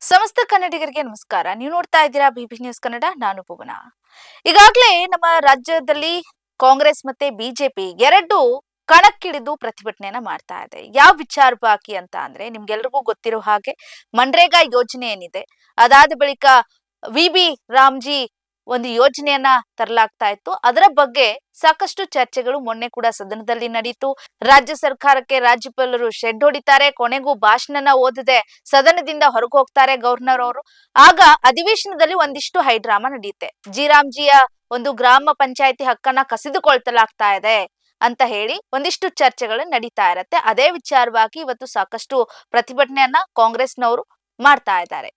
ಸಮಸ್ತ ಕನ್ನಡಿಗರಿಗೆ ನಮಸ್ಕಾರ. ನೀವು ನೋಡ್ತಾ ಇದ್ದೀರಾ ಬಿಬಿ ನ್ಯೂಸ್ ಕನ್ನಡ. ನಾನು ಭುವನ. ಈಗಾಗಲೇ ನಮ್ಮ ರಾಜ್ಯದಲ್ಲಿ ಕಾಂಗ್ರೆಸ್ ಮತ್ತೆ ಬಿಜೆಪಿ ಎರಡು ಕಣಕ್ಕಿಳಿದು ಪ್ರತಿಭಟನೆಯನ್ನ ಮಾಡ್ತಾ ಇದೆ. ಯಾವ ವಿಚಾರವಾಗಿ ಅಂತ ಅಂದ್ರೆ ನಿಮ್ಗೆಲ್ರಿಗೂ ಗೊತ್ತಿರೋ ಹಾಗೆ ಮನ್ರೇಗಾ ಯೋಜನೆ ಏನಿದೆ, ಅದಾದ ಬಳಿಕ ವಿ ರಾಮ್ಜಿ ಒಂದು ಯೋಜನೆಯನ್ನ ತರಲಾಗ್ತಾ ಇತ್ತು. ಅದರ ಬಗ್ಗೆ ಸಾಕಷ್ಟು ಚರ್ಚೆಗಳು ಮೊನ್ನೆ ಕೂಡ ಸದನದಲ್ಲಿ ನಡೀತು. ರಾಜ್ಯ ಸರ್ಕಾರಕ್ಕೆ ರಾಜ್ಯಪಾಲರು ಶೆಡ್ ಹೊಡಿತಾರೆ, ಕೊನೆಗೂ ಭಾಷಣನ ಓದದೆ ಸದನದಿಂದ ಹೊರಗೆ ಹೋಗ್ತಾರೆ ಗವರ್ನರ್ ಅವರು. ಆಗ ಅಧಿವೇಶನದಲ್ಲಿ ಒಂದಿಷ್ಟು ಹೈಡ್ರಾಮಾ ನಡೆಯುತ್ತೆ. ಜಿರಾಮ್ಜಿಯ ಒಂದು ಗ್ರಾಮ ಪಂಚಾಯತಿ ಹಕ್ಕನ್ನ ಕಸಿದುಕೊಳ್ತಲಾಗ್ತಾ ಇದೆ ಅಂತ ಹೇಳಿ ಒಂದಿಷ್ಟು ಚರ್ಚೆಗಳು ನಡೀತಾ ಇರತ್ತೆ. ಅದೇ ವಿಚಾರವಾಗಿ ಇವತ್ತು ಸಾಕಷ್ಟು ಪ್ರತಿಭಟನೆಯನ್ನ ಕಾಂಗ್ರೆಸ್ನವರು ಮಾಡ್ತಾ ಇದ್ದಾರೆ.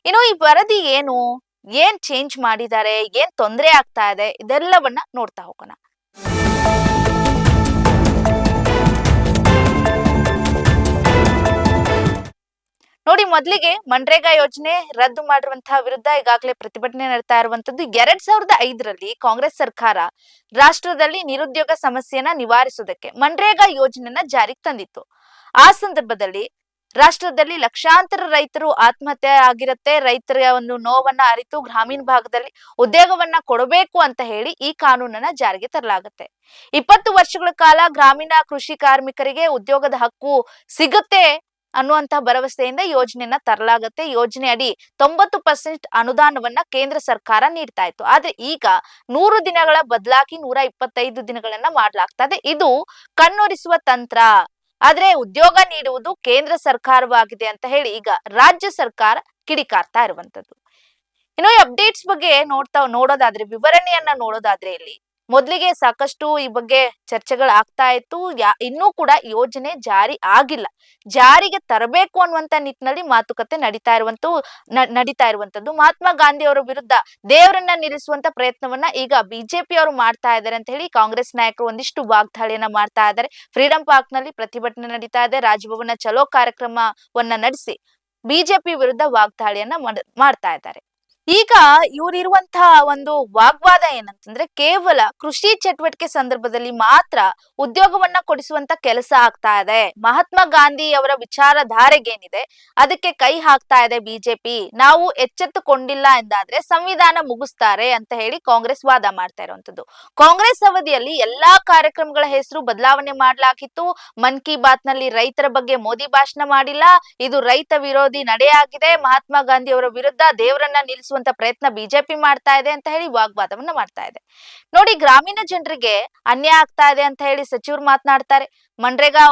ಇನ್ನು ಈ ವರದಿ ಏನು, ಏನ್ ಚೇಂಜ್ ಮಾಡಿದ್ದಾರೆ, ಏನ್ ತೊಂದರೆ ಆಗ್ತಾ ಇದೆ, ಇದೆಲ್ಲವನ್ನ ನೋಡ್ತಾ ಹೋಗೋಣ. ನೋಡಿ, ಮೊದಲಿಗೆ ಮನ್ರೇಗಾ ಯೋಜನೆ ರದ್ದು ಮಾಡಿರುವಂತಹ ವಿರುದ್ಧ ಈಗಾಗಲೇ ಪ್ರತಿಭಟನೆ ನಡೆತಾ ಇರುವಂತದ್ದು. 2005ರಲ್ಲಿ ಕಾಂಗ್ರೆಸ್ ಸರ್ಕಾರ ರಾಷ್ಟ್ರದಲ್ಲಿ ನಿರುದ್ಯೋಗ ಸಮಸ್ಯೆಯನ್ನ ನಿವಾರಿಸುವುದಕ್ಕೆ ಮನ್ರೇಗಾ ಯೋಜನೆಯನ್ನ ಜಾರಿಗೆ ತಂದಿತ್ತು. ಆ ಸಂದರ್ಭದಲ್ಲಿ ರಾಷ್ಟ್ರದಲ್ಲಿ ಲಕ್ಷಾಂತರ ರೈತರು ಆತ್ಮಹತ್ಯೆ ಆಗಿರುತ್ತೆ. ರೈತರ ಒಂದು ನೋವನ್ನ ಅರಿತು ಗ್ರಾಮೀಣ ಭಾಗದಲ್ಲಿ ಉದ್ಯೋಗವನ್ನ ಕೊಡಬೇಕು ಅಂತ ಹೇಳಿ ಈ ಕಾನೂನನ್ನ ಜಾರಿಗೆ ತರಲಾಗುತ್ತೆ. 20 ವರ್ಷಗಳ ಕಾಲ ಗ್ರಾಮೀಣ ಕೃಷಿ ಕಾರ್ಮಿಕರಿಗೆ ಉದ್ಯೋಗದ ಹಕ್ಕು ಸಿಗುತ್ತೆ ಅನ್ನುವಂತ ಭರವಸೆಯಿಂದ ಯೋಜನೆಯನ್ನ ತರಲಾಗುತ್ತೆ. ಯೋಜನೆ ಅಡಿ 90% ಅನುದಾನವನ್ನ ಕೇಂದ್ರ ಸರ್ಕಾರ ನೀಡ್ತಾ ಇತ್ತು. ಆದ್ರೆ ಈಗ 100 ದಿನಗಳ ಬದಲಾಗಿ 125 ದಿನಗಳನ್ನ ಮಾಡ್ಲಾಗ್ತದೆ. ಇದು ಕಣ್ಣೊರೆಸುವ ತಂತ್ರ. ಆದ್ರೆ ಉದ್ಯೋಗ ನೀಡುವುದು ಕೇಂದ್ರ ಸರ್ಕಾರವಾಗಿದೆ ಅಂತ ಹೇಳಿ ಈಗ ರಾಜ್ಯ ಸರ್ಕಾರ ಕಿಡಿಕಾರ್ತಾ ಇರುವಂತದ್ದು. ಇನ್ನು ಈ ಅಪ್ಡೇಟ್ಸ್ ಬಗ್ಗೆ ನೋಡೋದಾದ್ರೆ, ವಿವರಣೆಯನ್ನ ನೋಡೋದಾದ್ರೆ, ಇಲ್ಲಿ ಮೊದಲಿಗೆ ಸಾಕಷ್ಟು ಈ ಬಗ್ಗೆ ಚರ್ಚೆಗಳು ಆಗ್ತಾ ಇತ್ತು. ಇನ್ನೂ ಕೂಡ ಯೋಜನೆ ಜಾರಿ ಆಗಿಲ್ಲ. ಜಾರಿಗೆ ತರಬೇಕು ಅನ್ನುವಂತ ನಿಟ್ಟಿನಲ್ಲಿ ಮಾತುಕತೆ ನಡೀತಾ ಇರುವಂತದ್ದು. ಮಹಾತ್ಮ ಗಾಂಧಿ ಅವರ ವಿರುದ್ಧ ದೇವರನ್ನ ನಿಲ್ಲಿಸುವಂತ ಪ್ರಯತ್ನವನ್ನ ಈಗ ಬಿಜೆಪಿ ಅವರು ಮಾಡ್ತಾ ಇದ್ದಾರೆ ಅಂತ ಹೇಳಿ ಕಾಂಗ್ರೆಸ್ ನಾಯಕರು ಒಂದಿಷ್ಟು ವಾಗ್ದಾಳಿಯನ್ನ ಮಾಡ್ತಾ ಇದ್ದಾರೆ. ಫ್ರೀಡಂ ಪಾರ್ಕ್ ನಲ್ಲಿ ಪ್ರತಿಭಟನೆ ನಡೀತಾ ಇದೆ. ರಾಜಭವನ ಚಲೋ ಕಾರ್ಯಕ್ರಮವನ್ನ ನಡೆಸಿ ಬಿಜೆಪಿ ವಿರುದ್ಧ ವಾಗ್ದಾಳಿಯನ್ನ ಮಾಡ್ತಾ ಇದ್ದಾರೆ. ಈಗ ಇವರಿರುವಂತಹ ಒಂದು ವಾಗ್ವಾದ ಏನಂತಂದ್ರೆ, ಕೇವಲ ಕೃಷಿ ಚಟುವಟಿಕೆ ಸಂದರ್ಭದಲ್ಲಿ ಮಾತ್ರ ಉದ್ಯೋಗವನ್ನ ಕೊಡಿಸುವಂತ ಕೆಲಸ ಆಗ್ತಾ ಇದೆ. ಮಹಾತ್ಮ ಗಾಂಧಿ ಅವರ ವಿಚಾರಧಾರೆಗೇನಿದೆ ಅದಕ್ಕೆ ಕೈ ಹಾಕ್ತಾ ಇದೆ ಬಿಜೆಪಿ. ನಾವು ಎಚ್ಚೆತ್ತುಕೊಂಡಿಲ್ಲ ಎಂದಾದ್ರೆ ಸಂವಿಧಾನ ಮುಗಿಸ್ತಾರೆ ಅಂತ ಹೇಳಿ ಕಾಂಗ್ರೆಸ್ ವಾದ ಮಾಡ್ತಾ ಇರುವಂತದ್ದು. ಕಾಂಗ್ರೆಸ್ ಅವಧಿಯಲ್ಲಿ ಎಲ್ಲಾ ಕಾರ್ಯಕ್ರಮಗಳ ಹೆಸರು ಬದಲಾವಣೆ ಮಾಡ್ಲಾಗಿತ್ತು. ಮನ್ ಕಿ ಬಾತ್ ನಲ್ಲಿ ರೈತರ ಬಗ್ಗೆ ಮೋದಿ ಭಾಷಣ ಮಾಡಿಲ್ಲ, ಇದು ರೈತ ವಿರೋಧಿ ನಡೆಯಾಗಿದೆ, ಮಹಾತ್ಮ ಗಾಂಧಿ ಅವರ ವಿರುದ್ಧ ದೇವರನ್ನ ನಿಲ್ಲಿಸುವ ಪ್ರಯತ್ನ ಬಿಜೆಪಿ ಮಾಡ್ತಾ ಇದೆ ಅಂತ ಹೇಳಿ ವಾಗ್ವಾದವನ್ನ ಮಾಡ್ತಾ ಇದೆ. ನೋಡಿ, ಗ್ರಾಮೀಣ ಜನರಿಗೆ ಅನ್ಯಾಯ ಆಗ್ತಾ ಇದೆ ಅಂತ ಹೇಳಿ ಸಚಿವರು ಮಾತನಾಡ್ತಾರೆ. ಮನ್ರೇಗಾ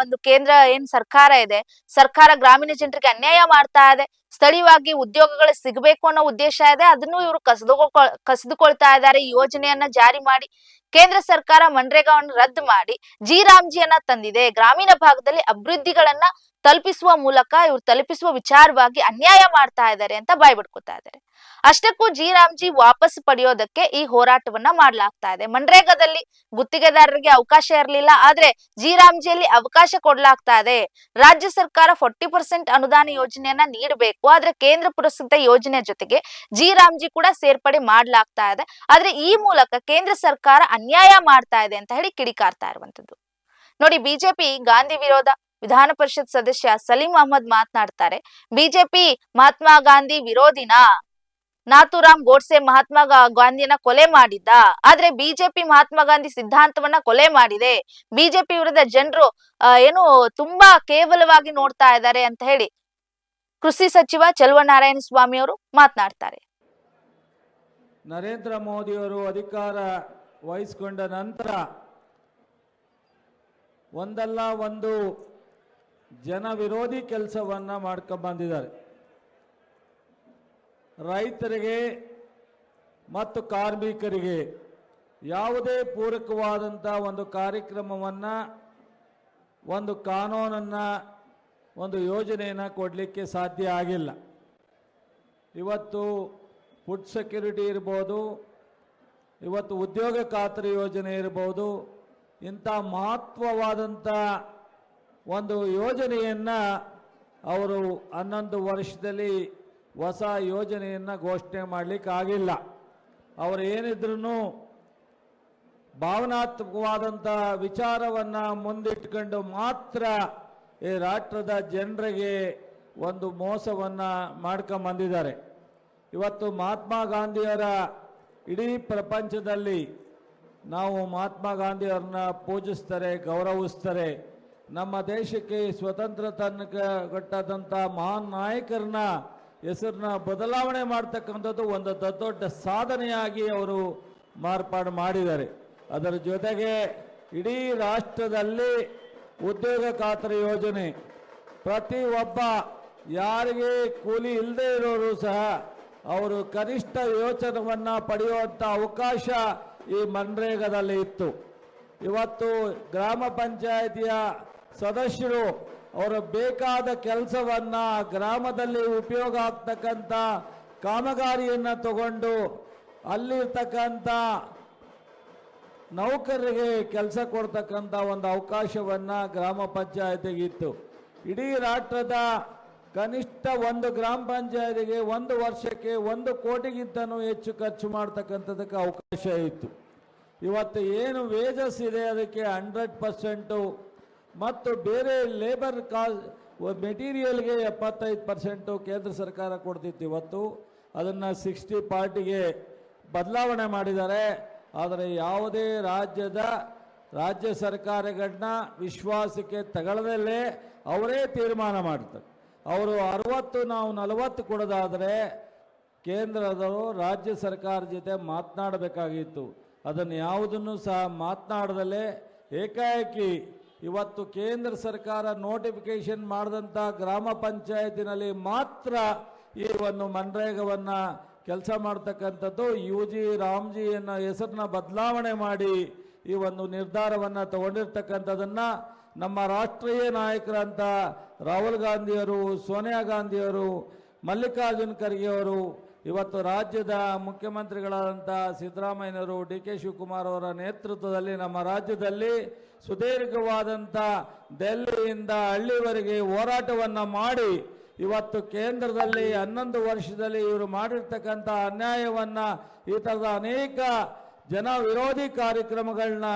ಒಂದು ಕೇಂದ್ರ ಏನ್ ಸರ್ಕಾರ ಇದೆ, ಸರ್ಕಾರ ಗ್ರಾಮೀಣ ಜನರಿಗೆ ಅನ್ಯಾಯ ಮಾಡ್ತಾ ಇದೆ, ಸ್ಥಳೀಯವಾಗಿ ಉದ್ಯೋಗಗಳು ಸಿಗಬೇಕು ಅನ್ನೋ ಉದ್ದೇಶ ಇದೆ, ಅದನ್ನು ಇವರು ಕಸಿದುಕೊಳ್ತಾ ಇದ್ದಾರೆ. ಈ ಯೋಜನೆಯನ್ನ ಜಾರಿ ಮಾಡಿ ಕೇಂದ್ರ ಸರ್ಕಾರ ಮನ್ರೇಗಾವನ್ನು ರದ್ದು ಮಾಡಿ ರಾಮ್ಜಿಯನ್ನ ತಂದಿದೆ. ಗ್ರಾಮೀಣ ಭಾಗದಲ್ಲಿ ಅಭಿವೃದ್ಧಿಗಳನ್ನ ತಲುಪಿಸುವ ಮೂಲಕ ಇವ್ರು ತಲುಪಿಸುವ ವಿಚಾರವಾಗಿ ಅನ್ಯಾಯ ಮಾಡ್ತಾ ಇದ್ದಾರೆ ಅಂತ ಬಾಯ್ಬಿಡ್ಕೊತಾ ಇದ್ದಾರೆ. ಅಷ್ಟಕ್ಕೂ ರಾಮ್ಜಿ ವಾಪಸ್ ಪಡೆಯೋದಕ್ಕೆ ಈ ಹೋರಾಟವನ್ನ ಮಾಡ್ಲಾಗ್ತಾ ಇದೆ. ಮನ್ರೇಗಾದಲ್ಲಿ ಗುತ್ತಿಗೆದಾರರಿಗೆ ಅವಕಾಶ ಇರಲಿಲ್ಲ, ಆದ್ರೆ ರಾಮ್ಜಿಯಲ್ಲಿ ಅವಕಾಶ ಕೊಡ್ಲಾಗ್ತಾ ಇದೆ. ರಾಜ್ಯ ಸರ್ಕಾರ 40% ಅನುದಾನ ಯೋಜನೆಯನ್ನ ನೀಡಬೇಕು, ಆದ್ರೆ ಕೇಂದ್ರ ಪುರಸ್ಕೃತ ಯೋಜನೆ ಜೊತೆಗೆ ರಾಮ್ಜಿ ಕೂಡ ಸೇರ್ಪಡೆ ಮಾಡ್ಲಾಗ್ತಾ ಇದೆ. ಆದ್ರೆ ಈ ಮೂಲಕ ಕೇಂದ್ರ ಸರ್ಕಾರ ಅನ್ಯಾಯ ಮಾಡ್ತಾ ಇದೆ ಅಂತ ಹೇಳಿ ಕಿಡಿಕಾರ್ತಾ ಇರುವಂತದ್ದು. ನೋಡಿ, ಬಿಜೆಪಿ ಗಾಂಧಿ ವಿರೋಧ ವಿಧಾನ ಪರಿಷತ್ ಸದಸ್ಯ ಸಲೀಂ ಅಹಮದ್ ಮಾತನಾಡ್ತಾರೆ. ಬಿಜೆಪಿ ಮಹಾತ್ಮ ಗಾಂಧಿ ವಿರೋಧಿನಾ? ನಾಥೂರಾಮ್ ಗೋಡ್ಸೆ ಮಹಾತ್ಮ ಗಾಂಧಿಯನ್ನ ಕೊಲೆ ಮಾಡಿದ್ದ, ಆದ್ರೆ ಬಿಜೆಪಿ ಮಹಾತ್ಮ ಗಾಂಧಿ ಸಿದ್ಧಾಂತವನ್ನ ಕೊಲೆ ಮಾಡಿದೆ. ಬಿಜೆಪಿ ವಿರುದ್ಧ ಜನರು ತುಂಬಾ ಕೇವಲವಾಗಿ ನೋಡ್ತಾ ಇದ್ದಾರೆ ಅಂತ ಹೇಳಿ ಕೃಷಿ ಸಚಿವ ಚಲುವನಾರಾಯಣ ಸ್ವಾಮಿ ಅವರು ಮಾತನಾಡ್ತಾರೆ. ನರೇಂದ್ರ ಮೋದಿಯವರು ಅಧಿಕಾರ ವಹಿಸಿಕೊಂಡ ನಂತರ ಒಂದಲ್ಲ ಒಂದು ಜನ ವಿರೋಧಿ ಕೆಲಸವನ್ನ ಮಾಡ್ಕೊಂಡು ಬಂದಿದ್ದಾರೆ. ರೈತರಿಗೆ ಮತ್ತು ಕಾರ್ಮಿಕರಿಗೆ ಯಾವುದೇ ಪೂರಕವಾದಂಥ ಒಂದು ಕಾರ್ಯಕ್ರಮವನ್ನು, ಒಂದು ಕಾನೂನನ್ನು, ಒಂದು ಯೋಜನೆಯನ್ನು ಕೊಡಲಿಕ್ಕೆ ಸಾಧ್ಯ ಆಗಿಲ್ಲ. ಇವತ್ತು ಫುಡ್ ಸೆಕ್ಯೂರಿಟಿ ಇರ್ಬೋದು, ಇವತ್ತು ಉದ್ಯೋಗ ಖಾತ್ರಿ ಯೋಜನೆ ಇರ್ಬೋದು, ಇಂಥ ಮಹತ್ವವಾದಂಥ ಒಂದು ಯೋಜನೆಯನ್ನು ಅವರು 11 ವರ್ಷದಲ್ಲಿ ಹೊಸ ಯೋಜನೆಯನ್ನು ಘೋಷಣೆ ಮಾಡಲಿಕ್ಕೆ ಆಗಿಲ್ಲ. ಅವರು ಏನಿದ್ರೂ ಭಾವನಾತ್ಮಕವಾದಂಥ ವಿಚಾರವನ್ನು ಮುಂದಿಟ್ಟುಕೊಂಡು ಮಾತ್ರ ಈ ರಾಷ್ಟ್ರದ ಜನರಿಗೆ ಒಂದು ಮೋಸವನ್ನು ಮಾಡ್ಕೊಂಬಂದಿದ್ದಾರೆ. ಇವತ್ತು ಮಹಾತ್ಮ ಗಾಂಧಿಯವರ ಇಡೀ ಪ್ರಪಂಚದಲ್ಲಿ ನಾವು ಮಹಾತ್ಮ ಗಾಂಧಿಯವ್ರನ್ನ ಪೂಜಿಸ್ತಾರೆ, ಗೌರವಿಸ್ತಾರೆ. ನಮ್ಮ ದೇಶಕ್ಕೆ ಸ್ವತಂತ್ರ ತನಕ ಕೊಟ್ಟಂಥ ಮಹಾನ್ ನಾಯಕರನ್ನ ಹೆಸರನ್ನ ಬದಲಾವಣೆ ಮಾಡ್ತಕ್ಕಂಥದ್ದು ಒಂದು ದೊಡ್ಡ ಸಾಧನೆಯಾಗಿ ಅವರು ಮಾರ್ಪಾಡು ಮಾಡಿದ್ದಾರೆ. ಅದರ ಜೊತೆಗೆ ಇಡೀ ರಾಷ್ಟ್ರದಲ್ಲಿ ಉದ್ಯೋಗ ಖಾತರಿ ಯೋಜನೆ, ಪ್ರತಿ ಒಬ್ಬ ಯಾರಿಗೆ ಕೂಲಿ ಇಲ್ಲದೆ ಇರೋರು ಸಹ ಅವರು ಕನಿಷ್ಠ ವೇತನವನ್ನು ಪಡೆಯುವಂಥ ಅವಕಾಶ ಈ ಮನ್ರೇಗಾದಲ್ಲಿ ಇತ್ತು. ಇವತ್ತು ಗ್ರಾಮ ಪಂಚಾಯಿತಿಯ ಸದಸ್ಯರು ಅವರು ಬೇಕಾದ ಕೆಲಸವನ್ನು ಗ್ರಾಮದಲ್ಲಿ ಉಪಯೋಗ ಆಗ್ತಕ್ಕಂಥ ಕಾಮಗಾರಿಯನ್ನು ತಗೊಂಡು ಅಲ್ಲಿರ್ತಕ್ಕಂಥ ನೌಕರರಿಗೆ ಕೆಲಸ ಕೊಡ್ತಕ್ಕಂಥ ಒಂದು ಅವಕಾಶವನ್ನು ಗ್ರಾಮ ಪಂಚಾಯತಿಗಿತ್ತು. ಇಡೀ ರಾಷ್ಟ್ರದ ಕನಿಷ್ಠ ಒಂದು ಗ್ರಾಮ ಪಂಚಾಯತಿಗೆ ಒಂದು ವರ್ಷಕ್ಕೆ 1 ಕೋಟಿಗಿಂತನೂ ಹೆಚ್ಚು ಖರ್ಚು ಮಾಡ್ತಕ್ಕಂಥದಕ್ಕೆ ಅವಕಾಶ ಇತ್ತು. ಇವತ್ತು ಏನು ವೇಜಸ್ ಇದೆ ಅದಕ್ಕೆ 100% ಮತ್ತು ಬೇರೆ ಲೇಬರ್ ಮೆಟೀರಿಯಲ್ಗೆ 75% ಕೇಂದ್ರ ಸರ್ಕಾರ ಕೊಡ್ತಿತ್ತು. ಇವತ್ತು ಅದನ್ನು 60% ಬದಲಾವಣೆ ಮಾಡಿದ್ದಾರೆ. ಆದರೆ ಯಾವುದೇ ರಾಜ್ಯ ಸರ್ಕಾರಗಳನ್ನ ವಿಶ್ವಾಸಕ್ಕೆ ತಗೊಳ್ಳದಲ್ಲೇ ಅವರೇ ತೀರ್ಮಾನ ಮಾಡ್ತಾರೆ. ಅವರು 60 ನಾವು 40 ಕೊಡೋದಾದರೆ ಕೇಂದ್ರದವರು ರಾಜ್ಯ ಸರ್ಕಾರ ಜೊತೆ ಮಾತನಾಡಬೇಕಾಗಿತ್ತು. ಅದನ್ನು ಯಾವುದನ್ನು ಸಹ ಮಾತನಾಡದಲ್ಲೇ ಏಕಾಏಕಿ ಇವತ್ತು ಕೇಂದ್ರ ಸರ್ಕಾರ ನೋಟಿಫಿಕೇಶನ್ ಮಾಡಿದಂಥ ಗ್ರಾಮ ಪಂಚಾಯತಿನಲ್ಲಿ ಮಾತ್ರ ಈ ಒಂದು ಮನ್ರೇಗವನ್ನು ಕೆಲಸ ಮಾಡ್ತಕ್ಕಂಥದ್ದು UG ರಾಮ್ಜಿ ಅನ್ನೋ ಹೆಸರನ್ನ ಬದಲಾವಣೆ ಮಾಡಿ ಈ ಒಂದು ನಿರ್ಧಾರವನ್ನು ತಗೊಂಡಿರ್ತಕ್ಕಂಥದ್ದನ್ನು ನಮ್ಮ ರಾಷ್ಟ್ರೀಯ ನಾಯಕರಂತ ರಾಹುಲ್ ಗಾಂಧಿಯವರು, ಸೋನಿಯಾ ಗಾಂಧಿಯವರು, ಮಲ್ಲಿಕಾರ್ಜುನ್ ಖರ್ಗೆ ಅವರು, ಇವತ್ತು ರಾಜ್ಯದ ಮುಖ್ಯಮಂತ್ರಿಗಳಾದಂಥ ಸಿದ್ದರಾಮಯ್ಯನವರು, DK ಶಿವಕುಮಾರ್ ಅವರ ನೇತೃತ್ವದಲ್ಲಿ ನಮ್ಮ ರಾಜ್ಯದಲ್ಲಿ ಸುದೀರ್ಘವಾದಂಥ ಡೆಲ್ಲಿಯಿಂದ ಹಳ್ಳಿವರೆಗೆ ಹೋರಾಟವನ್ನು ಮಾಡಿ ಇವತ್ತು ಕೇಂದ್ರದಲ್ಲಿ 11 ವರ್ಷದಲ್ಲಿ ಇವರು ಮಾಡಿರ್ತಕ್ಕಂಥ ಅನ್ಯಾಯವನ್ನು, ಈ ಥರದ ಅನೇಕ ಜನ ವಿರೋಧಿ ಕಾರ್ಯಕ್ರಮಗಳನ್ನ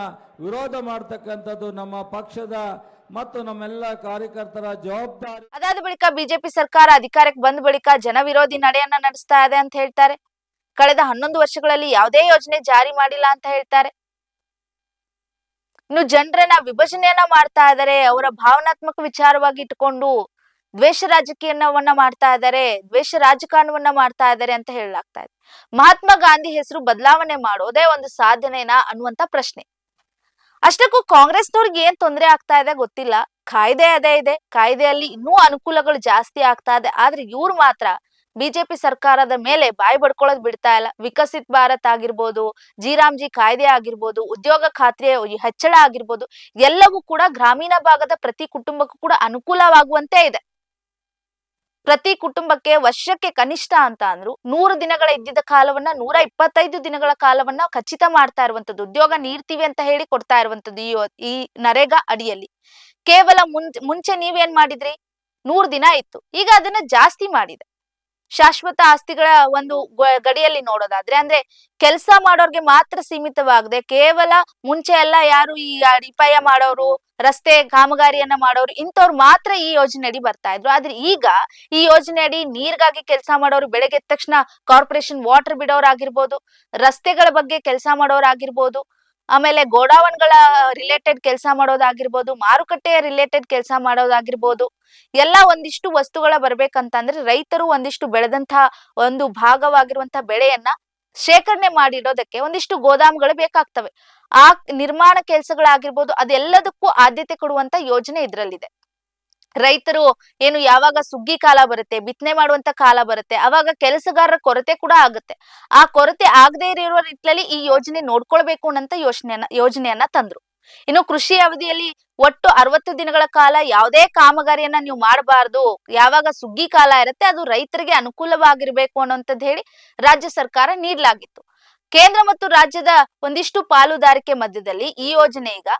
ವಿರೋಧ ಮಾಡ್ತಕ್ಕಂಥದ್ದು ನಮ್ಮ ಪಕ್ಷದ ಮತ್ತು ನಮ್ಮೆಲ್ಲ ಕಾರ್ಯಕರ್ತರ ಜವಾಬ್ದಾರಿ. ಅದಾದ ಬಳಿಕ ಬಿಜೆಪಿ ಸರ್ಕಾರ ಅಧಿಕಾರಕ್ಕೆ ಬಂದ ಬಳಿಕ ಜನ ವಿರೋಧಿ ನಡೆಯನ್ನ ನಡೆಸ್ತಾ ಇದೆ ಅಂತ ಹೇಳ್ತಾರೆ. ಕಳೆದ 11 ವರ್ಷಗಳಲ್ಲಿ ಯಾವುದೇ ಯೋಜನೆ ಜಾರಿ ಮಾಡಿಲ್ಲ ಅಂತ ಹೇಳ್ತಾರೆ. ಇನ್ನು ಜನರನ್ನ ವಿಭಜನೆಯನ್ನ ಮಾಡ್ತಾ ಇದ್ದಾರೆ. ಅವರ ಭಾವನಾತ್ಮಕ ವಿಚಾರವಾಗಿ ಇಟ್ಟುಕೊಂಡು ದ್ವೇಷ ರಾಜಕೀಯವನ್ನ ಮಾಡ್ತಾ ಇದ್ದಾರೆ, ದ್ವೇಷ ರಾಜಕಾರಣವನ್ನ ಮಾಡ್ತಾ ಇದ್ದಾರೆ ಅಂತ ಹೇಳಲಾಗ್ತಾ ಇದೆ. ಮಹಾತ್ಮ ಗಾಂಧಿ ಹೆಸರು ಬದಲಾವಣೆ ಮಾಡೋದೇ ಒಂದು ಸಾಧನೆನಾ ಅನ್ನುವಂತ ಪ್ರಶ್ನೆ. ಅಷ್ಟಕ್ಕೂ ಕಾಂಗ್ರೆಸ್ನವ್ರಿಗೆ ಏನ್ ತೊಂದರೆ ಆಗ್ತಾ ಇದೆ ಗೊತ್ತಿಲ್ಲ. ಕಾಯ್ದೆ ಅದೇ ಇದೆ, ಕಾಯ್ದೆಯಲ್ಲಿ ಇನ್ನೂ ಅನುಕೂಲಗಳು ಜಾಸ್ತಿ ಆಗ್ತಾ ಇದೆ. ಆದ್ರೆ ಇವ್ರು ಮಾತ್ರ ಬಿಜೆಪಿ ಸರ್ಕಾರದ ಮೇಲೆ ಬಾಯಿ ಬಡ್ಕೊಳ್ಳೋದು ಬಿಡ್ತಾ ಇಲ್ಲ. ವಿಕಸಿತ್ ಭಾರತ್ ಆಗಿರ್ಬೋದು, ಜಿ ಕಾಯ್ದೆ ಆಗಿರ್ಬೋದು, ಉದ್ಯೋಗ ಖಾತ್ರಿಯ ಹೆಚ್ಚಳ ಆಗಿರ್ಬೋದು, ಎಲ್ಲವೂ ಕೂಡ ಗ್ರಾಮೀಣ ಭಾಗದ ಪ್ರತಿ ಕುಟುಂಬಕ್ಕೂ ಕೂಡ ಅನುಕೂಲವಾಗುವಂತೆ ಇದೆ. ಪ್ರತಿ ಕುಟುಂಬಕ್ಕೆ ವರ್ಷಕ್ಕೆ ಕನಿಷ್ಠ ಅಂತ ಅಂದ್ರು 100 ದಿನಗಳ ಇದ್ದಿದ್ದ ಕಾಲವನ್ನ 125 ದಿನಗಳ ಕಾಲವನ್ನ ಖಚಿತ ಮಾಡ್ತಾ ಇರುವಂತದ್ದು, ಉದ್ಯೋಗ ನೀಡ್ತೀವಿ ಅಂತ ಹೇಳಿ ಕೊಡ್ತಾ ಇರುವಂತದ್ದು ಈ ನರೇಗಾ ಅಡಿಯಲ್ಲಿ. ಕೇವಲ ಮುಂಚೆ ನೀವೇನ್ ಮಾಡಿದ್ರಿ, 100 ದಿನ ಇತ್ತು, ಈಗ ಅದನ್ನ ಜಾಸ್ತಿ ಮಾಡಿದೆ. ಶಾಶ್ವತ ಆಸ್ತಿಗಳ ಒಂದು ಗಡಿಯಲ್ಲಿ ನೋಡೋದಾದ್ರೆ, ಅಂದ್ರೆ ಕೆಲಸ ಮಾಡೋರ್ಗೆ ಮಾತ್ರ ಸೀಮಿತವಾಗದೆ, ಕೇವಲ ಮುಂಚೆ ಎಲ್ಲ ಯಾರು ಈ ಅಡಿಪಾಯ ಮಾಡೋರು, ರಸ್ತೆ ಕಾಮಗಾರಿಯನ್ನ ಮಾಡೋರು, ಇಂಥವ್ರು ಮಾತ್ರ ಈ ಯೋಜನೆ ಅಡಿ ಬರ್ತಾ ಇದ್ರು. ಆದ್ರೆ ಈಗ ಈ ಯೋಜನೆ ಅಡಿ ನೀರ್ಗಾಗಿ ಕೆಲಸ ಮಾಡೋರು, ಬೆಳಗ್ಗೆ ಎದ್ದ ತಕ್ಷಣ ಕಾರ್ಪೊರೇಷನ್ ವಾಟರ್ ಬಿಡೋರಾಗಿರ್ಬೋದು, ರಸ್ತೆಗಳ ಬಗ್ಗೆ ಕೆಲಸ ಮಾಡೋರಾಗಿರ್ಬೋದು, ಆಮೇಲೆ ಗೋಡಾವನ್ಗಳ ರಿಲೇಟೆಡ್ ಕೆಲಸ ಮಾಡೋದಾಗಿರ್ಬೋದು, ಮಾರುಕಟ್ಟೆಯ ರಿಲೇಟೆಡ್ ಕೆಲಸ ಮಾಡೋದಾಗಿರ್ಬೋದು, ಎಲ್ಲ ಒಂದಿಷ್ಟು ವಸ್ತುಗಳ ಬರ್ಬೇಕಂತಂದ್ರೆ ರೈತರು ಒಂದಿಷ್ಟು ಬೆಳೆದಂತಹ ಒಂದು ಭಾಗವಾಗಿರುವಂತಹ ಬೆಳೆಯನ್ನ ಶೇಖರಣೆ ಮಾಡಿಡೋದಕ್ಕೆ ಒಂದಿಷ್ಟು ಗೋದಾಮುಗಳು ಬೇಕಾಗ್ತವೆ. ಆ ನಿರ್ಮಾಣ ಕೆಲಸಗಳಾಗಿರ್ಬೋದು, ಅದೆಲ್ಲದಕ್ಕೂ ಆದ್ಯತೆ ಕೊಡುವಂತ ಯೋಜನೆ ಇದ್ರಲ್ಲಿದೆ. ರೈತರು ಏನು ಯಾವಾಗ ಸುಗ್ಗಿ ಕಾಲ ಬರುತ್ತೆ, ಬಿತ್ತನೆ ಮಾಡುವಂತ ಕಾಲ ಬರುತ್ತೆ, ಅವಾಗ ಕೆಲಸಗಾರರ ಕೊರತೆ ಕೂಡ ಆಗುತ್ತೆ. ಆ ಕೊರತೆ ಆಗದೆ ಇರುವ ನಿಟ್ಟಿನಲ್ಲಿ ಈ ಯೋಜನೆ ನೋಡ್ಕೊಳ್ಬೇಕು ಅನ್ನಂತ ಯೋಜನೆಯನ್ನ ತಂದ್ರು. ಇನ್ನು ಕೃಷಿ ಅವಧಿಯಲ್ಲಿ ಒಟ್ಟು 60 ದಿನಗಳ ಕಾಲ ಯಾವುದೇ ಕಾಮಗಾರಿಯನ್ನ ನೀವು ಮಾಡಬಾರ್ದು, ಯಾವಾಗ ಸುಗ್ಗಿ ಕಾಲ ಇರುತ್ತೆ ಅದು ರೈತರಿಗೆ ಅನುಕೂಲವಾಗಿರ್ಬೇಕು ಅನ್ನೋಂಥದ್ದು ಹೇಳಿ ರಾಜ್ಯ ಸರ್ಕಾರ ನೀಡಲಾಗಿತ್ತು. ಕೇಂದ್ರ ಮತ್ತು ರಾಜ್ಯದ ಒಂದಿಷ್ಟು ಪಾಲುದಾರಿಕೆ ಮಧ್ಯದಲ್ಲಿ ಈ ಯೋಜನೆ ಈಗ